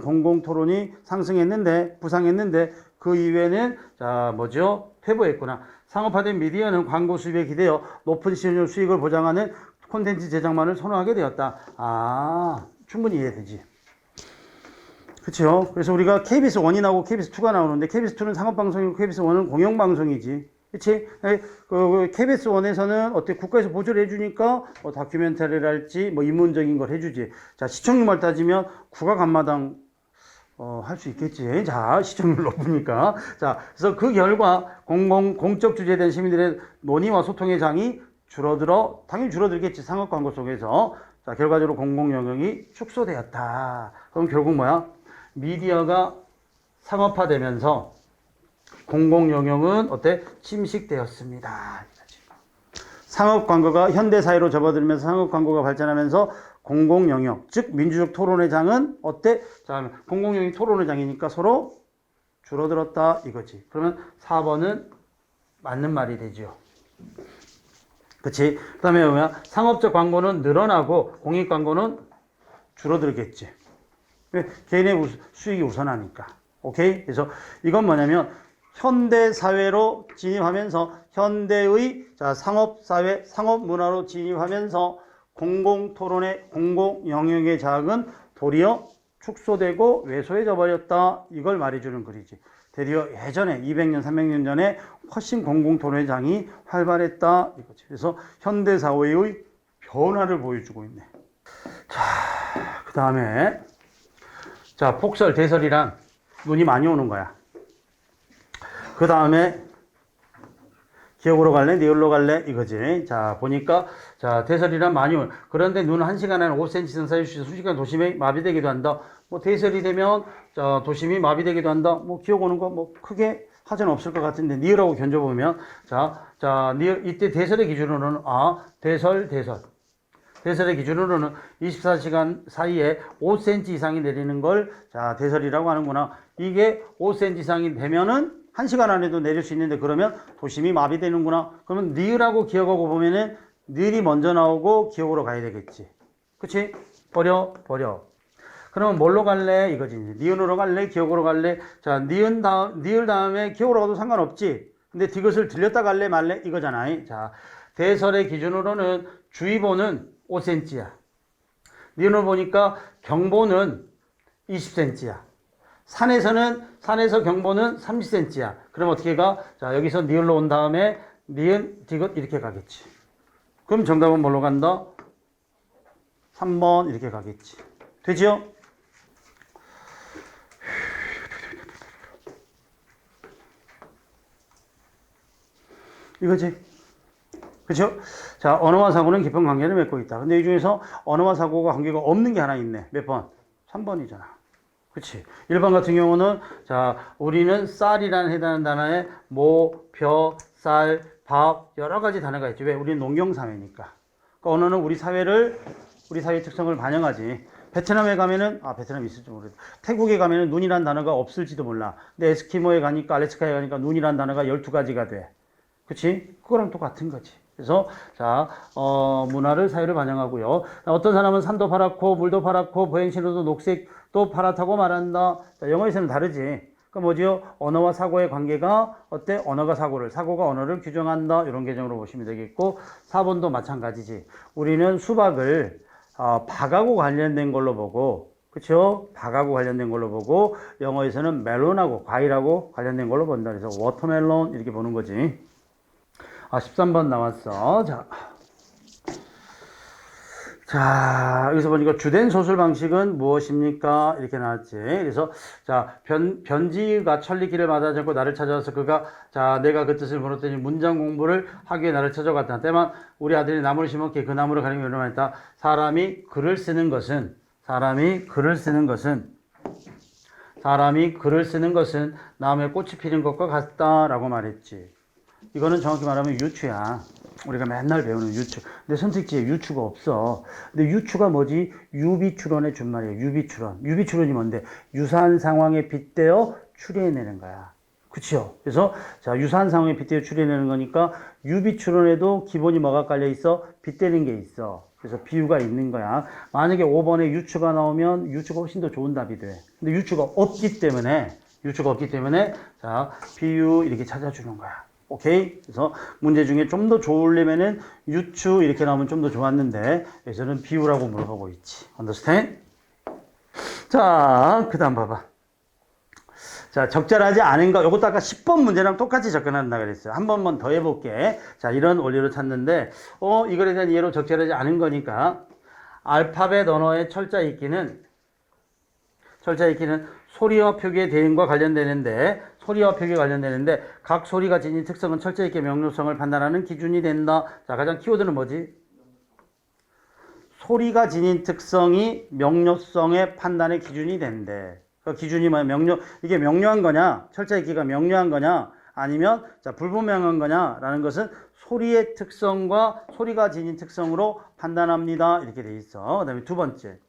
공공 토론이 부상했는데 그 이후에는 퇴보했구나. 상업화된 미디어는 광고 수입에 기대어 높은 시청률 수익을 보장하는 콘텐츠 제작만을 선호하게 되었다. 충분히 이해되지. 그렇죠. 그래서 우리가 KBS 1이 나오고 KBS 2가 나오는데 KBS 2는 상업방송이고 KBS 1은 공영방송이지. 그치? KBS 1에서는 어때? 국가에서 보조를 해주니까 다큐멘터리랄지 인문적인 걸 해주지. 자, 시청률만 따지면 국악 한마당 할 수 있겠지. 자, 시청률 높으니까. 자, 그래서 그 결과 공적 주제에 대한 시민들의 논의와 소통의 장이 당연히 줄어들겠지. 상업 광고 속에서. 자, 결과적으로 공공 영역이 축소되었다. 그럼 결국 뭐야? 미디어가 상업화되면서 공공 영역은 어때? 침식되었습니다. 상업 광고가 현대 사회로 접어들면서 상업 광고가 발전하면서 공공 영역, 즉 민주적 토론의 장은 어때? 자, 공공 영역 토론의 장이니까 서로 줄어들었다 이거지. 그러면 4번은 맞는 말이 되죠. 그치? 그 다음에 뭐야? 상업적 광고는 늘어나고 공익 광고는 줄어들겠지. 왜? 개인의 수익이 우선하니까. 오케이? 그래서 이건 뭐냐면 현대 사회로 진입하면서 현대의 상업사회, 상업문화로 진입하면서 공공 토론의 공공 영역의 자극은 도리어 축소되고 왜소해져 버렸다. 이걸 말해주는 글이지. 대리어 예전에 200년, 300년 전에 훨씬 공공 토론의 장이 활발했다. 이거지. 그래서 현대 사회의 변화를 보여주고 있네. 자, 그 다음에 폭설, 대설이랑 눈이 많이 오는 거야. 그 다음에 기억으로 갈래? 리얼로 갈래? 이거지. 자, 보니까 대설이란 많이 오는. 그런데 눈 1시간 안에 5cm 이상 쌓일 수 있어. 순식간 도심이 마비되기도 한다. 대설이 되면 도심이 마비되기도 한다. 기억 오는 거 크게 하자는 없을 것 같은데 리얼하고 견줘보면 리얼 이때 대설의 기준으로는 대설의 기준으로는 24시간 사이에 5cm 이상이 내리는 걸 대설이라고 하는구나. 이게 5cm 이상이 되면은 1시간 안에도 내릴 수 있는데 그러면 도심이 마비되는구나. 그러면 니을하고 기억하고 보면은 니을이 먼저 나오고 기억으로 가야 되겠지. 그치? 버려. 그러면 뭘로 갈래? 이거지. 니은으로 갈래? 기억으로 갈래? 자, 니을 다음에 기억으로 가도 상관없지. 근데 이것을 들렸다 갈래 말래? 이거잖아. 자, 대설의 기준으로는 주의보는 5cm야. 니은을 보니까 경보는 20cm야. 산에서 경보는 30cm야. 그럼 어떻게 가? 자, 여기서 니을로 온 다음에 니은, 디귿 이렇게 가겠지. 그럼 정답은 뭘로 간다? 3번 이렇게 가겠지. 되지요? 이거지. 그렇죠? 자, 언어와 사고는 깊은 관계를 맺고 있다. 근데 이 중에서 언어와 사고가 관계가 없는 게 하나 있네. 몇 번? 3번이잖아. 그치? 1번 같은 경우는 우리는 쌀이라는 해당하는 단어에 벼, 쌀, 밥 여러 가지 단어가 있지. 왜? 우리는 농경사회니까. 그러니까 언어는 우리 사회의 특성을 반영하지. 베트남에 가면은 베트남 있을지 모르겠다. 태국에 가면은 눈이란 단어가 없을지도 몰라. 근데 에스키모에 가니까 알래스카에 가니까 눈이란 단어가 12가지가 돼. 그치? 그거랑 똑같은 거지. 그래서 문화를 사회를 반영하고요. 어떤 사람은 산도 파랗고 물도 파랗고 보행신호도 녹색도 파랗다고 말한다. 영어에서는 다르지. 그러니까 뭐지요? 언어와 사고의 관계가 어때? 언어가 사고가 언어를 규정한다. 이런 개념으로 보시면 되겠고 4번도 마찬가지지. 우리는 수박을 박하고 관련된 걸로 보고 그렇죠? 박하고 관련된 걸로 보고 영어에서는 멜론하고 과일하고 관련된 걸로 본다. 그래서 워터멜론 이렇게 보는 거지. 13번 나왔어. 자, 여기서 보니까 주된 소술 방식은 무엇입니까? 이렇게 나왔지. 그래서, 자, 변지가 천리길을 마다하지 않고 나를 찾아와서 그가, 자, 내가 그 뜻을 물었더니 문장 공부를 하기 위해 나를 찾아갔다. 때만 우리 아들이 나무를 심었기에 그 나무를 가리며 이르마했다. 사람이 글을 쓰는 것은 나무에 꽃이 피는 것과 같다라고 말했지. 이거는 정확히 말하면 유추야. 우리가 맨날 배우는 유추. 근데 선택지에 유추가 없어. 근데 유추가 뭐지? 유비추론의 준말이야. 유비추론. 유비추론이 뭔데? 유사한 상황에 빗대어 추리해내는 거야. 그치요? 그래서, 자, 유사한 상황에 빗대어 추리해내는 거니까, 유비추론에도 기본이 뭐가 깔려 있어? 빗대는 게 있어. 그래서 비유가 있는 거야. 만약에 5번에 유추가 나오면 유추가 훨씬 더 좋은 답이 돼. 근데 유추가 없기 때문에, 자, 비유 이렇게 찾아주는 거야. 오케이? 그래서 문제 중에 좀 더 좋으려면은 유추 이렇게 나오면 좀 더 좋았는데 여기서는 비유라고 물어보고 있지. Understand? 자, 그 다음 봐봐. 자, 적절하지 않은 거. 요것도 아까 10번 문제랑 똑같이 접근한다 그랬어요. 한 번만 더 해볼게. 자, 이런 원리로 찾는데, 이거에 대한 이해로 적절하지 않은 거니까, 알파벳 언어의 철자 읽기는 소리와 표기의 대응과 관련되는데, 각 소리가 지닌 특성은 철자 읽기의 명료성을 판단하는 기준이 된다. 자, 가장 키워드는 뭐지? 소리가 지닌 특성이 명료성의 판단의 기준이 된대. 그 기준이 뭐야? 이게 명료한 거냐? 철자 읽기가 명료한 거냐? 아니면, 자, 불분명한 거냐? 라는 것은 소리의 특성과 소리가 지닌 특성으로 판단합니다. 이렇게 돼 있어. 그 다음에 두 번째.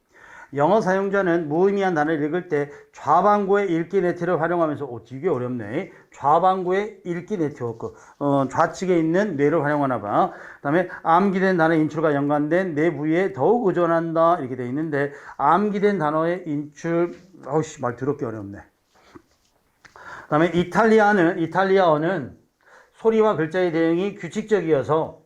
영어 사용자는 무의미한 단어를 읽을 때 좌반구의 읽기 네트워크를 활용하면서, 되게 어렵네. 좌반구의 읽기 네트워크. 좌측에 있는 뇌를 활용하나 봐. 그 다음에 암기된 단어 인출과 연관된 뇌 부위에 더욱 의존한다. 이렇게 돼 있는데, 암기된 단어의 인출, 말 더럽게 어렵네. 그 다음에 이탈리아어는 소리와 글자의 대응이 규칙적이어서,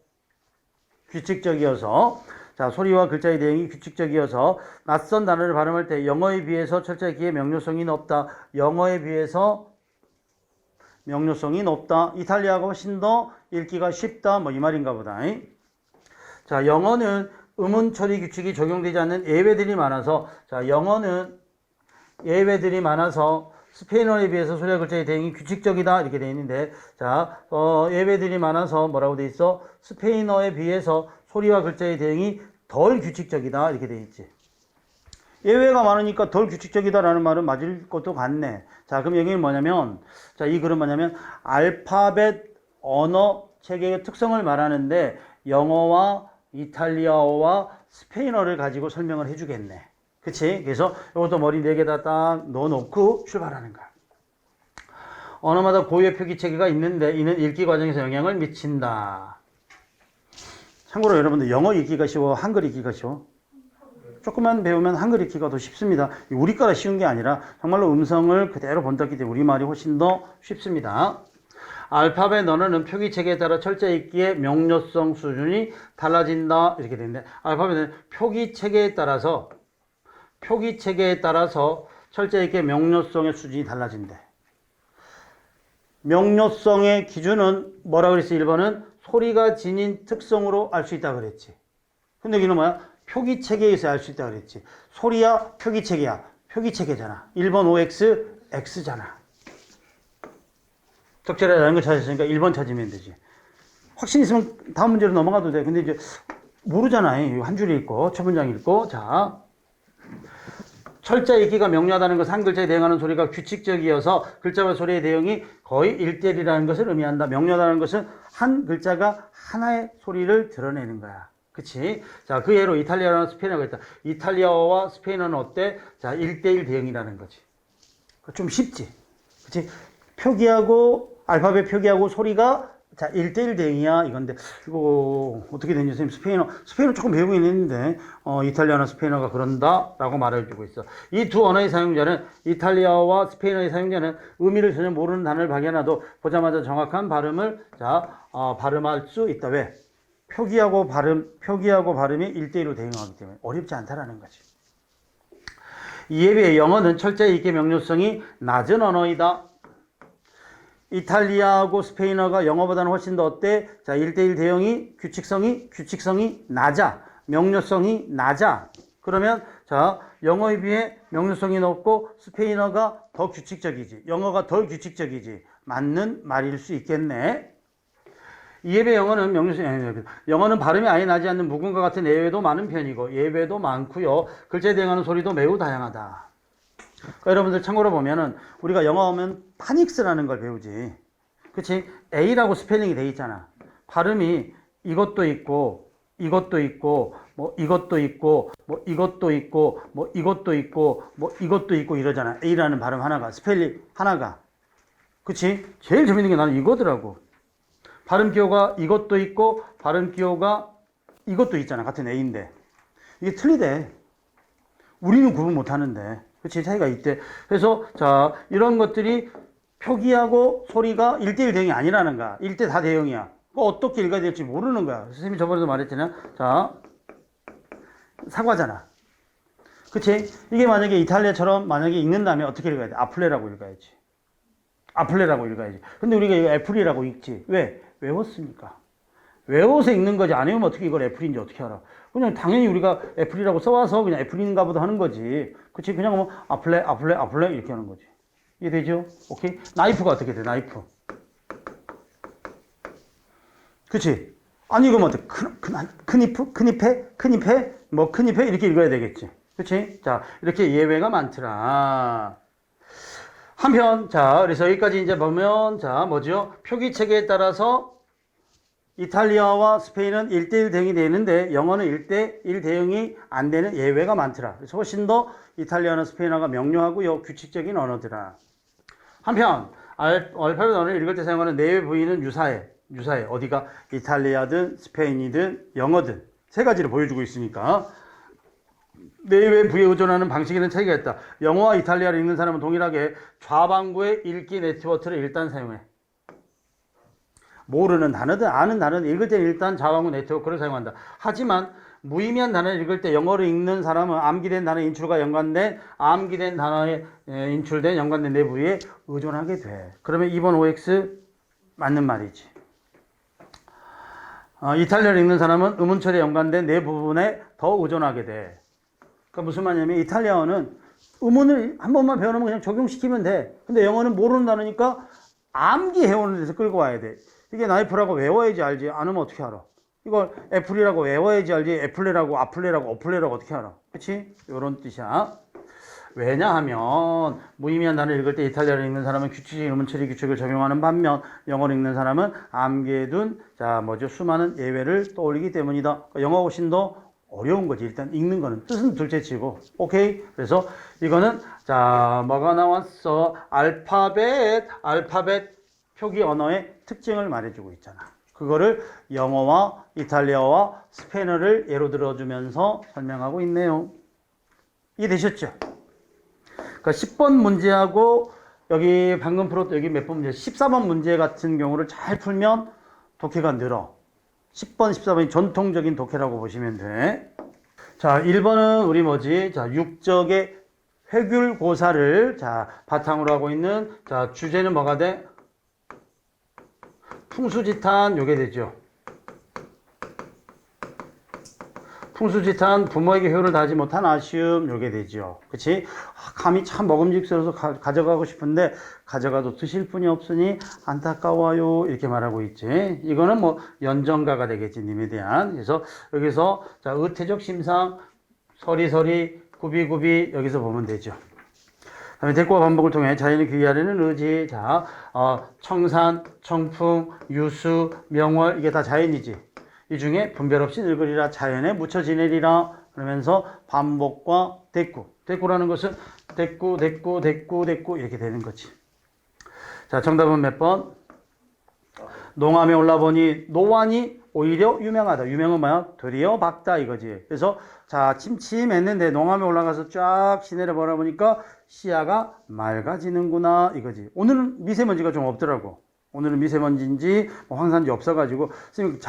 자, 소리와 글자의 대응이 규칙적이어서 낯선 단어를 발음할 때 영어에 비해서 철자 읽기의 명료성이 높다. 이탈리아가 훨씬 더 읽기가 쉽다. 이 말인가 보다. 자, 영어는 음운 처리 규칙이 적용되지 않는 예외들이 많아서, 스페인어에 비해서 소리와 글자의 대응이 규칙적이다. 이렇게 되어 있는데, 자, 예외들이 많아서 뭐라고 되어 있어? 스페인어에 비해서 소리와 글자의 대응이 덜 규칙적이다. 이렇게 되어 있지. 예외가 많으니까 덜 규칙적이다라는 말은 맞을 것도 같네. 자, 그럼 여기는 뭐냐면, 자, 이 글은 뭐냐면, 알파벳 언어 체계의 특성을 말하는데, 영어와 이탈리아어와 스페인어를 가지고 설명을 해주겠네. 그치? 그래서 이것도 머리 4개다 딱 넣어놓고 출발하는 거야. 언어마다 고유의 표기 체계가 있는데, 이는 읽기 과정에서 영향을 미친다. 참고로 여러분들 영어 읽기가 쉬워, 한글 읽기가 쉬워? 조금만 배우면 한글 읽기가 더 쉽습니다. 우리 거라 쉬운 게 아니라 정말로 음성을 그대로 번뜩기 때문에 우리말이 훨씬 더 쉽습니다. 알파벳 언어는 표기 체계에 따라 철자 읽기의 명료성 수준이 달라진다. 이렇게 되는데, 알파벳은 표기 체계에 따라서 철자 읽기의 명료성의 수준이 달라진대. 명료성의 기준은 뭐라 그랬어? 1번은 소리가 지닌 특성으로 알 수 있다 그랬지. 근데 여기는 뭐야? 표기 체계에서 알 수 있다 그랬지. 소리야, 표기 체계야. 표기 체계잖아. 1번 OX, X잖아. 적절하다는 걸 찾았으니까 1번 찾으면 되지. 확신 있으면 다음 문제로 넘어가도 돼. 근데 이제 모르잖아요. 한 줄 읽고, 첫 문장 읽고. 자, 철자 읽기가 명료하다는 것은 한 글자에 대응하는 소리가 규칙적이어서 글자와 소리의 대응이 거의 1대1이라는 것을 의미한다. 명료하다는 것은 한 글자가 하나의 소리를 드러내는 거야. 그치? 자, 그 예로 이탈리아어와 스페인어가 있다. 이탈리아어와 스페인어는 어때? 자, 1대1 대응이라는 거지. 좀 쉽지? 그치? 알파벳 표기하고 소리가 자, 1대1 대응이야. 이건데, 이거, 어떻게 되냐, 선생님. 스페인어 조금 배우긴 했는데, 이탈리아나 스페인어가 그런다? 라고 말을 주고 있어. 이 두 언어의 사용자는, 이탈리아와 스페인어의 사용자는 의미를 전혀 모르는 단어를 발견하도 보자마자 정확한 발음을, 발음할 수 있다. 왜? 표기하고 발음이 1대1로 대응하기 때문에 어렵지 않다라는 거지. 이에 비해 영어는 철자 읽기 명료성이 낮은 언어이다. 이탈리아하고 스페인어가 영어보다는 훨씬 더 어때? 자, 1대1 대응이 규칙성이 낮아. 명료성이 낮아. 그러면 자, 영어에 비해 명료성이 높고 스페인어가 더 규칙적이지. 영어가 덜 규칙적이지. 맞는 말일 수 있겠네. 이에 비해 영어는 발음이 아예 나지 않는 묵음과 같은 예외도 많은 편이고 예외도 많고요. 글자에 대응하는 소리도 매우 다양하다. 그러니까 여러분들 참고로 보면은 우리가 영어 하면 파닉스라는 걸 배우지. 그치? A라고 스펠링이 돼 있잖아. 발음이 이것도 있고 이것도 있고 뭐 이것도 있고 뭐 이것도 있고 뭐 이것도 있고 뭐 이것도 있고 이러잖아. A라는 발음 하나가 스펠링 하나가. 그치? 제일 재밌는 게 나는 이거더라고. 발음 기호가 이것도 있고 발음 기호가 이것도 있잖아. 같은 A인데 이게 틀리대. 우리는 구분 못하는데. 그치? 차이가 있대. 그래서 자, 이런 것들이 표기하고 소리가 1대1 대응이 아니라는 거야. 1대 다 대응이야. 어떻게 읽어야 될지 모르는 거야. 선생님이 저번에도 말했잖아요. 자, 사과잖아. 그치? 이게 만약에 이탈리아처럼 만약에 읽는다면 어떻게 읽어야 돼? 아플레라고 읽어야지. 아플레라고 읽어야지. 근데 우리가 이거 애플이라고 읽지. 왜? 외웠으니까. 외워서 읽는 거지. 안 외우면 어떻게 이걸 애플인지 어떻게 알아? 그냥 당연히 우리가 애플이라고 써와서 그냥 애플인가 보다 하는 거지. 그치? 그냥 뭐 아플레, 아플레, 아플레 이렇게 하는 거지. 이해되죠? 오케이? 나이프가 어떻게 돼? 나이프. 그치? 아니, 이거 뭐 어때? 크니프? 크니페? 크니페? 뭐 크니페? 이렇게 읽어야 되겠지. 그치? 자, 이렇게 예외가 많더라. 한편, 자, 그래서 여기까지 이제 보면, 자, 뭐죠? 표기 체계에 따라서 이탈리아와 스페인은 1대1 대응이 되는데 영어는 1대1 대응이 안 되는 예외가 많더라. 그래서 훨씬 더 이탈리아나 스페인어가 명료하고요. 규칙적인 언어더라. 한편, 알파벳 언어를 읽을 때 사용하는 내외 부위는 유사해. 어디가? 이탈리아든 스페인이든 영어든 세 가지를 보여주고 있으니까. 내외 부위에 의존하는 방식에는 차이가 있다. 영어와 이탈리아를 읽는 사람은 동일하게 좌반구의 읽기 네트워크를 일단 사용해. 모르는 단어든 아는 단어든 읽을 때는 일단 좌반구 네트워크를 사용한다. 하지만 무의미한 단어를 읽을 때 영어를 읽는 사람은 암기된 단어 인출과 연관된 암기된 단어에 인출된 연관된 내부위에 의존하게 돼. 그러면 2번 OX 맞는 말이지. 이탈리아를 읽는 사람은 음운철에 연관된 내 부분에 더 의존하게 돼. 그러니까 무슨 말이냐면 이탈리아어는 음운을 한 번만 배워놓으면 그냥 적용시키면 돼. 근데 영어는 모르는 단어니까 암기해오는 데서 끌고 와야 돼. 이게 나이프라고 외워야지 알지. 안 하면 어떻게 알아? 이걸 애플이라고 외워야지 알지. 애플레라고 아플레라고 어플레라고 어떻게 알아? 그치? 요런 뜻이야. 왜냐하면 무의미한 단어를 읽을 때 이탈리아를 읽는 사람은 규칙적인 음운 처리 규칙을 적용하는 반면 영어를 읽는 사람은 암기해둔 수많은 예외를 떠올리기 때문이다. 그러니까 영어가 훨씬 더 어려운 거지. 일단 읽는 거는 뜻은 둘째치고. 오케이? 그래서 이거는 뭐가 나왔어? 알파벳 표기 언어의 특징을 말해주고 있잖아. 그거를 영어와 이탈리아와 스페인어를 예로 들어주면서 설명하고 있네요. 이해되셨죠? 그러니까 10번 문제하고 여기 방금 풀었던 여기 몇 번 문제 14번 문제 같은 경우를 잘 풀면 독해가 늘어. 10번, 14번이 전통적인 독해라고 보시면 돼. 자, 1번은 우리 육적의 회귤고사를 바탕으로 하고 있는 주제는 뭐가 돼? 풍수지탄 요게 되죠. 풍수지탄 부모에게 효를 다하지 못한 아쉬움 요게 되죠. 그치? 감이 참 먹음직스러워서 가져가고 싶은데 가져가도 드실 분이 없으니 안타까워요 이렇게 말하고 있지. 이거는 연정가가 되겠지 님에 대한. 그래서 여기서 의태적 심상 서리서리 구비구비 여기서 보면 되죠. 다음에 대꾸와 반복을 통해 자연을 귀하려는 의지. 청산, 청풍, 유수, 명월 이게 다 자연이지. 이 중에 분별 없이 늙으리라 자연에 묻혀 지내리라 그러면서 반복과 대꾸. 대꾸라는 것은 대꾸 이렇게 되는 거지. 자, 정답은 몇 번? 농암에 올라보니 노안이 오히려 유명하다. 유명은 뭐야? 드디어 박다 이거지. 그래서 침침했는데 농암에 올라가서 쫙 시내를 바라보니까 시야가 맑아지는구나 이거지. 오늘은 미세먼지가 좀 없더라고. 오늘은 미세먼지인지 황산지 없어가지고 선생님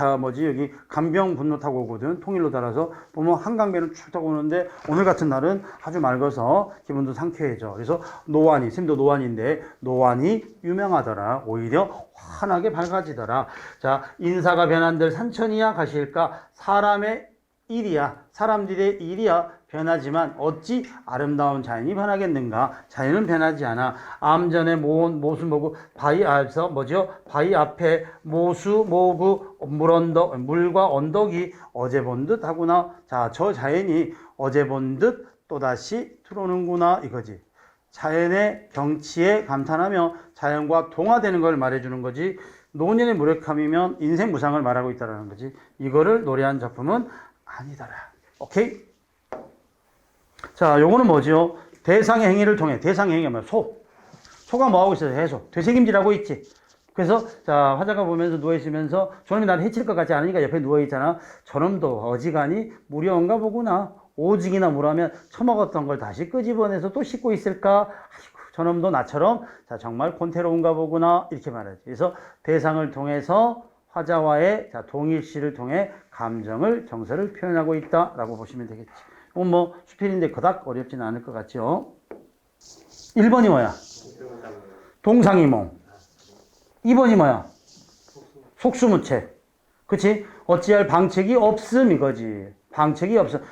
여기 간병 분로 타고 오거든. 통일로 따라서 보면 한강변을 쭉 타고 오는데 오늘 같은 날은 아주 맑아서 기분도 상쾌해져. 그래서 노안이 선생님도 노안인데 노안이 유명하더라. 오히려 환하게 밝아지더라. 인사가 변한들 산천이야 가실까? 사람의 일이야. 사람들의 일이야. 변하지만 어찌 아름다운 자연이 변하겠는가? 자연은 변하지 않아. 암전에 모은 모수 모구 바위 앞에서 뭐죠? 바위 앞에 모수 모구 물과 언덕이 어제 본 듯 하구나. 자, 저 자연이 어제 본 듯 또다시 들어오는구나 이거지. 자연의 경치에 감탄하며 자연과 동화되는 걸 말해주는 거지. 노년의 무력함이면 인생 무상을 말하고 있다는 거지. 이거를 노래한 작품은 아니더라. 오케이? 자, 요거는 뭐죠? 대상의 행위를 통해. 대상의 행위가 뭐야? 소가 뭐하고 있어요? 해소. 되새김질하고 있지. 그래서 자, 화자가 보면서 누워있으면서 저놈이 나를 해칠 것 같지 않으니까 옆에 누워있잖아. 저놈도 어지간히 물이 온가 보구나. 오직이나 물하면 처먹었던 걸 다시 끄집어내서 또 씻고 있을까? 아이고, 저놈도 나처럼 자, 정말 곤태로운가 보구나. 이렇게 말하지. 그래서 대상을 통해서 화자와의 자, 동일시를 통해 감정을, 정서를 표현하고 있다라고 보시면 되겠지. 이건 뭐 수필인데 그닥 어렵지는 않을 것 같죠. 1번이 뭐야? 동상이몽. 2번이 뭐야? 속수무책. 그치? 어찌할 방책이 없음 이거지. 방책이 없음.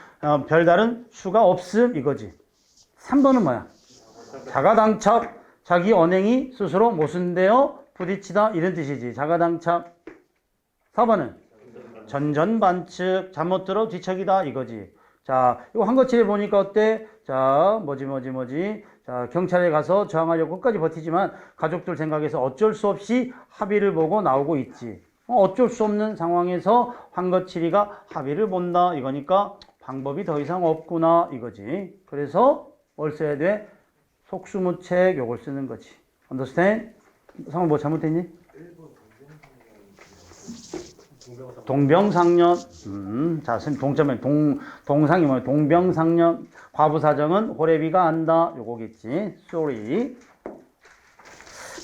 별다른 수가 없음 이거지. 3번은 뭐야? 자가당착. 자기 언행이 스스로 모순되어 부딪히다 이런 뜻이지. 자가당착. 4번은 전전반측. 잘못 들어 뒤척이다 이거지. 자, 이거 한거칠에 보니까 어때? 자, 뭐지? 자, 경찰에 가서 저항하려고 끝까지 버티지만 가족들 생각해서 어쩔 수 없이 합의를 보고 나오고 있지. 어쩔 수 없는 상황에서 한거칠이가 합의를 본다 이거니까 방법이 더 이상 없구나 이거지. 그래서 뭘 써야 돼? 속수무책 요걸 쓰는 거지. Understand? 상호 뭐 잘못했니? 동병상련. 자, 선생님 동점에 동상이 뭐야? 동병상련. 과부사정은 호래비가 안다. 요거겠지. Sorry.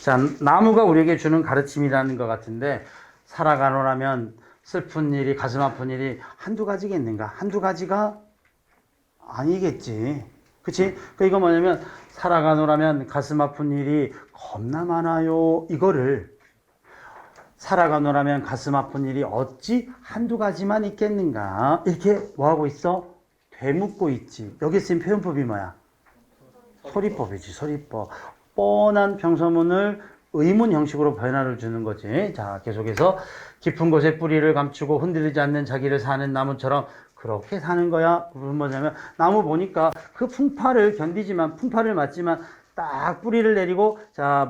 자, 나무가 우리에게 주는 가르침이라는 것 같은데 살아가노라면 슬픈 일이, 가슴 아픈 일이 한두 가지겠는가? 한두 가지가 아니겠지. 그치? 이거 뭐냐면 살아가노라면 가슴 아픈 일이 겁나 많아요. 이거를 살아가노라면 가슴 아픈 일이 어찌 한두 가지만 있겠는가? 이렇게 뭐하고 있어? 되묻고 있지. 여기 쓰인 표현법이 뭐야? 소리법이지, 소리법. 뻔한 평서문을 의문 형식으로 변화를 주는 거지. 자, 계속해서 깊은 곳에 뿌리를 감추고 흔들리지 않는 자기를 사는 나무처럼 그렇게 사는 거야. 그건 뭐냐면 나무 보니까 그 풍파를 견디지만 풍파를 맞지만 딱 뿌리를 내리고 자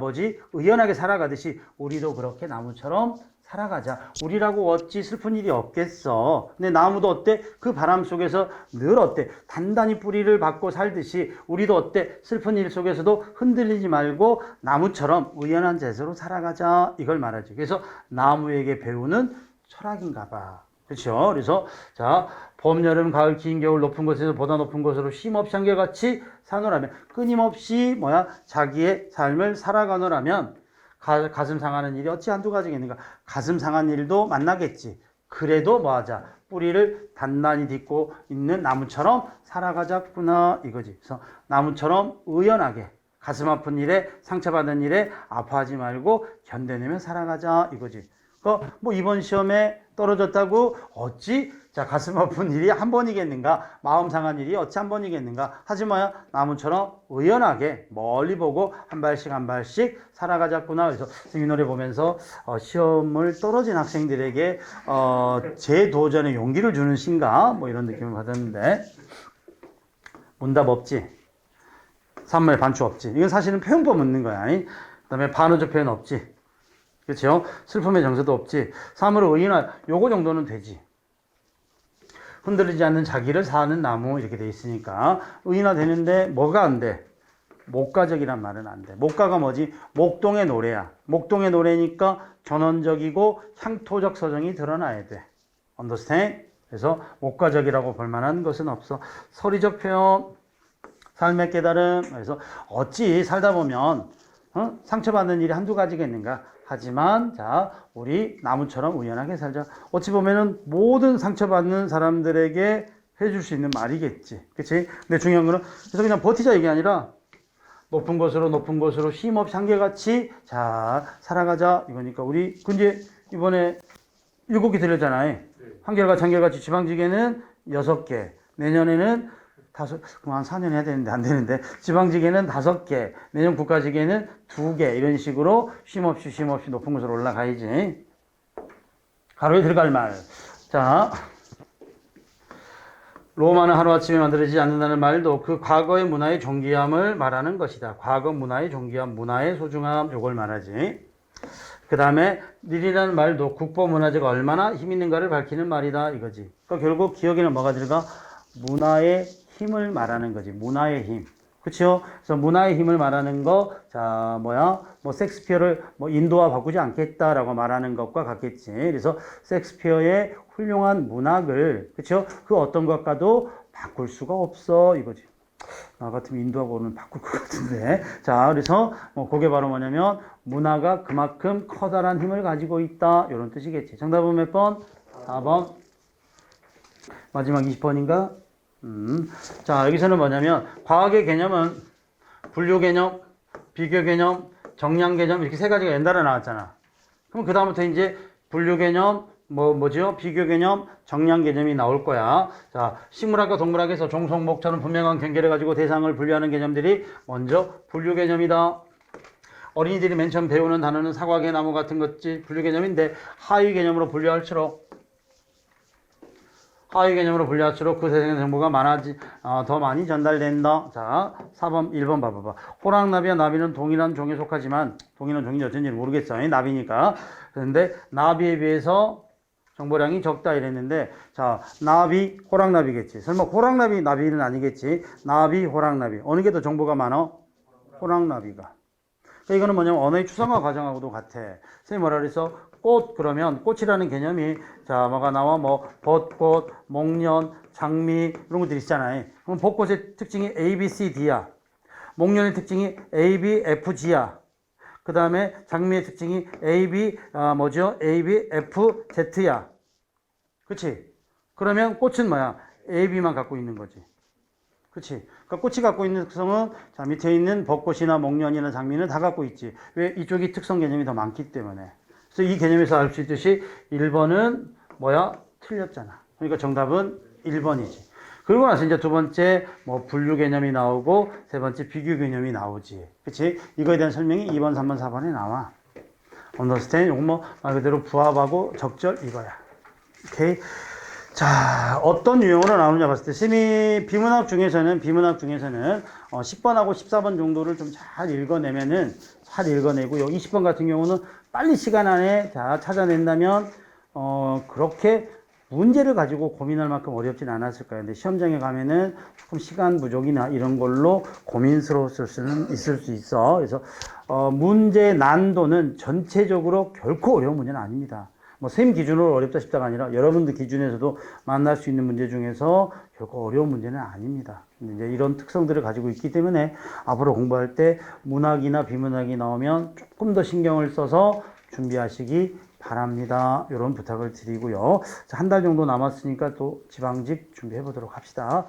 의연하게 살아가듯이 우리도 그렇게 나무처럼 살아가자. 우리라고 어찌 슬픈 일이 없겠어. 근데 나무도 어때? 그 바람 속에서 늘 어때? 단단히 뿌리를 받고 살듯이 우리도 어때? 슬픈 일 속에서도 흔들리지 말고 나무처럼 의연한 자세로 살아가자. 이걸 말하지. 그래서 나무에게 배우는 철학인가 봐. 그렇죠? 그래서 자 봄, 여름, 가을, 긴 겨울 높은 곳에서 보다 높은 곳으로 쉼없이 한결같이 사노라면 끊임없이 자기의 삶을 살아가노라면 가슴 상하는 일이 어찌 한두 가지겠는가? 가슴 상한 일도 만나겠지. 그래도 뭐하자? 뿌리를 단단히 딛고 있는 나무처럼 살아가자꾸나 이거지. 그래서 나무처럼 의연하게 가슴 아픈 일에 상처받은 일에 아파하지 말고 견뎌내며 살아가자 이거지. 뭐 이번 시험에 떨어졌다고 어찌 자 가슴 아픈 일이 한 번이겠는가? 마음 상한 일이 어찌 한 번이겠는가? 하지 마야 나무처럼 의연하게 멀리 보고 한 발씩 한 발씩 살아가자꾸나. 그래서 이 노래 보면서 시험을 떨어진 학생들에게 재도전의 용기를 주는 시인가? 뭐 이런 느낌을 받았는데 문답 없지. 산문에 반추 없지. 이건 사실은 표현법 묻는 거야. 그 다음에 반어적 표현 없지. 그렇죠? 슬픔의 정서도 없지. 삶으로 의인화 요거 정도는 되지. 흔들리지 않는 자기를 사는 나무 이렇게 돼 있으니까 의인화 되는데 뭐가 안 돼? 목가적이란 말은 안 돼. 목가가 뭐지? 목동의 노래야. 목동의 노래니까 전원적이고 향토적 서정이 드러나야 돼. Understand? 그래서 목가적이라고 볼 만한 것은 없어. 서리적 표현, 삶의 깨달음. 그래서 어찌 살다 보면 상처받는 일이 한두 가지겠는가? 하지만 자 우리 나무처럼 우연하게 살자. 어찌 보면은 모든 상처받는 사람들에게 해줄 수 있는 말이겠지. 그치? 근데 중요한 거는 그래서 그냥 버티자 이게 아니라 높은 곳으로 쉼없이 한결같이 자 살아가자 이거니까 우리 근데 이번에 7개 들렸잖아요. 한결같이 지방지게는 6개. 내년에는 그럼 한 4년 해야 되는데 안 되는데 지방직에는 5개, 내년 국가직에는 2개 이런 식으로 쉼없이 높은 곳으로 올라가야지. 가로에 들어갈 말. 자, 로마는 하루아침에 만들어지지 않는다는 말도 그 과거의 문화의 존귀함을 말하는 것이다. 과거 문화의 존귀함, 문화의 소중함 요걸 말하지. 그 다음에 닐이라는 말도 국보 문화재가 얼마나 힘 있는가를 밝히는 말이다 이거지. 그러니까 결국 기억에는 뭐가 들어가? 문화의 힘을 말하는 거지. 문화의 힘. 그렇죠? 그래서 문화의 힘을 말하는 거, 자, 뭐 섹스피어를 인도화 바꾸지 않겠다라고 말하는 것과 같겠지. 그래서 섹스피어의 훌륭한 문학을, 그렇죠? 그 어떤 것과도 바꿀 수가 없어 이거지. 나 같으면 인도하고는 바꿀 것 같은데. 자, 그래서 그게 바로 뭐냐면 문화가 그만큼 커다란 힘을 가지고 있다 이런 뜻이겠지. 정답은 몇 번? 4번. 마지막 20번인가? 자, 여기서는 뭐냐면 과학의 개념은 분류 개념, 비교 개념, 정량 개념 이렇게 세 가지가 연달아 나왔잖아. 그럼 그 다음부터 이제 분류 개념, 뭐죠? 비교 개념, 정량 개념이 나올 거야. 자, 식물학과 동물학에서 종속목처럼 분명한 경계를 가지고 대상을 분류하는 개념들이 먼저 분류 개념이다. 어린이들이 맨 처음 배우는 단어는 사과개, 나무 같은 것이 분류 개념인데 하위 개념으로 분류할수록 그 세상의 정보가 더 많이 전달된다. 자, 4번, 1번 봐봐봐. 호랑나비와 나비는 동일한 종에 속하지만, 동일한 종인지 어쩐지 모르겠어요. 나비니까. 그런데 나비에 비해서 정보량이 적다 이랬는데, 자, 나비, 호랑나비겠지. 설마 호랑나비, 나비는 아니겠지. 나비, 호랑나비. 어느 게 더 정보가 많아? 호랑나비가. 그러니까 이거는 뭐냐면 언어의 추상화 과정하고도 같아. 선생님 뭐라 그랬어? 꽃 그러면 꽃이라는 개념이 자 뭐가 나와 벚꽃, 목련, 장미 이런 것들이 있잖아요. 그럼 벚꽃의 특징이 A, B, C, D야. 목련의 특징이 A, B, F, G야. 그 다음에 장미의 특징이 A, B A, B, F, Z야. 그렇지? 그러면 꽃은 뭐야? A, B만 갖고 있는 거지. 그렇지? 그러니까 꽃이 갖고 있는 특성은 자 밑에 있는 벚꽃이나 목련이나 장미는 다 갖고 있지. 왜? 이쪽이 특성 개념이 더 많기 때문에. 그래서 이 개념에서 알 수 있듯이 1번은 틀렸잖아. 그러니까 정답은 1번이지. 그리고 나서 이제 두 번째 분류 개념이 나오고 세 번째 비교 개념이 나오지. 그치? 이거에 대한 설명이 2번, 3번, 4번에 나와. 언더스탠 요거 말 그대로 부합하고 적절 이거야. 오케이. 자, 어떤 유형으로 나오느냐 봤을 때 비문학 중에서는 10번하고 14번 정도를 좀 잘 읽어내고요. 20번 같은 경우는 빨리 시간 안에 찾아낸다면 그렇게 문제를 가지고 고민할 만큼 어렵진 않았을 거예요. 근데 시험장에 가면은 조금 시간 부족이나 이런 걸로 고민스러웠을 수는 있을 수 있어. 그래서 문제 난도는 전체적으로 결코 어려운 문제는 아닙니다. 선생님 기준으로 어렵다 싶다가 아니라 여러분들 기준에서도 만날 수 있는 문제 중에서 결코 어려운 문제는 아닙니다. 이제 이런 특성들을 가지고 있기 때문에 앞으로 공부할 때 문학이나 비문학이 나오면 조금 더 신경을 써서 준비하시기 바랍니다. 이런 부탁을 드리고요. 한 달 정도 남았으니까 또 지방직 준비해 보도록 합시다.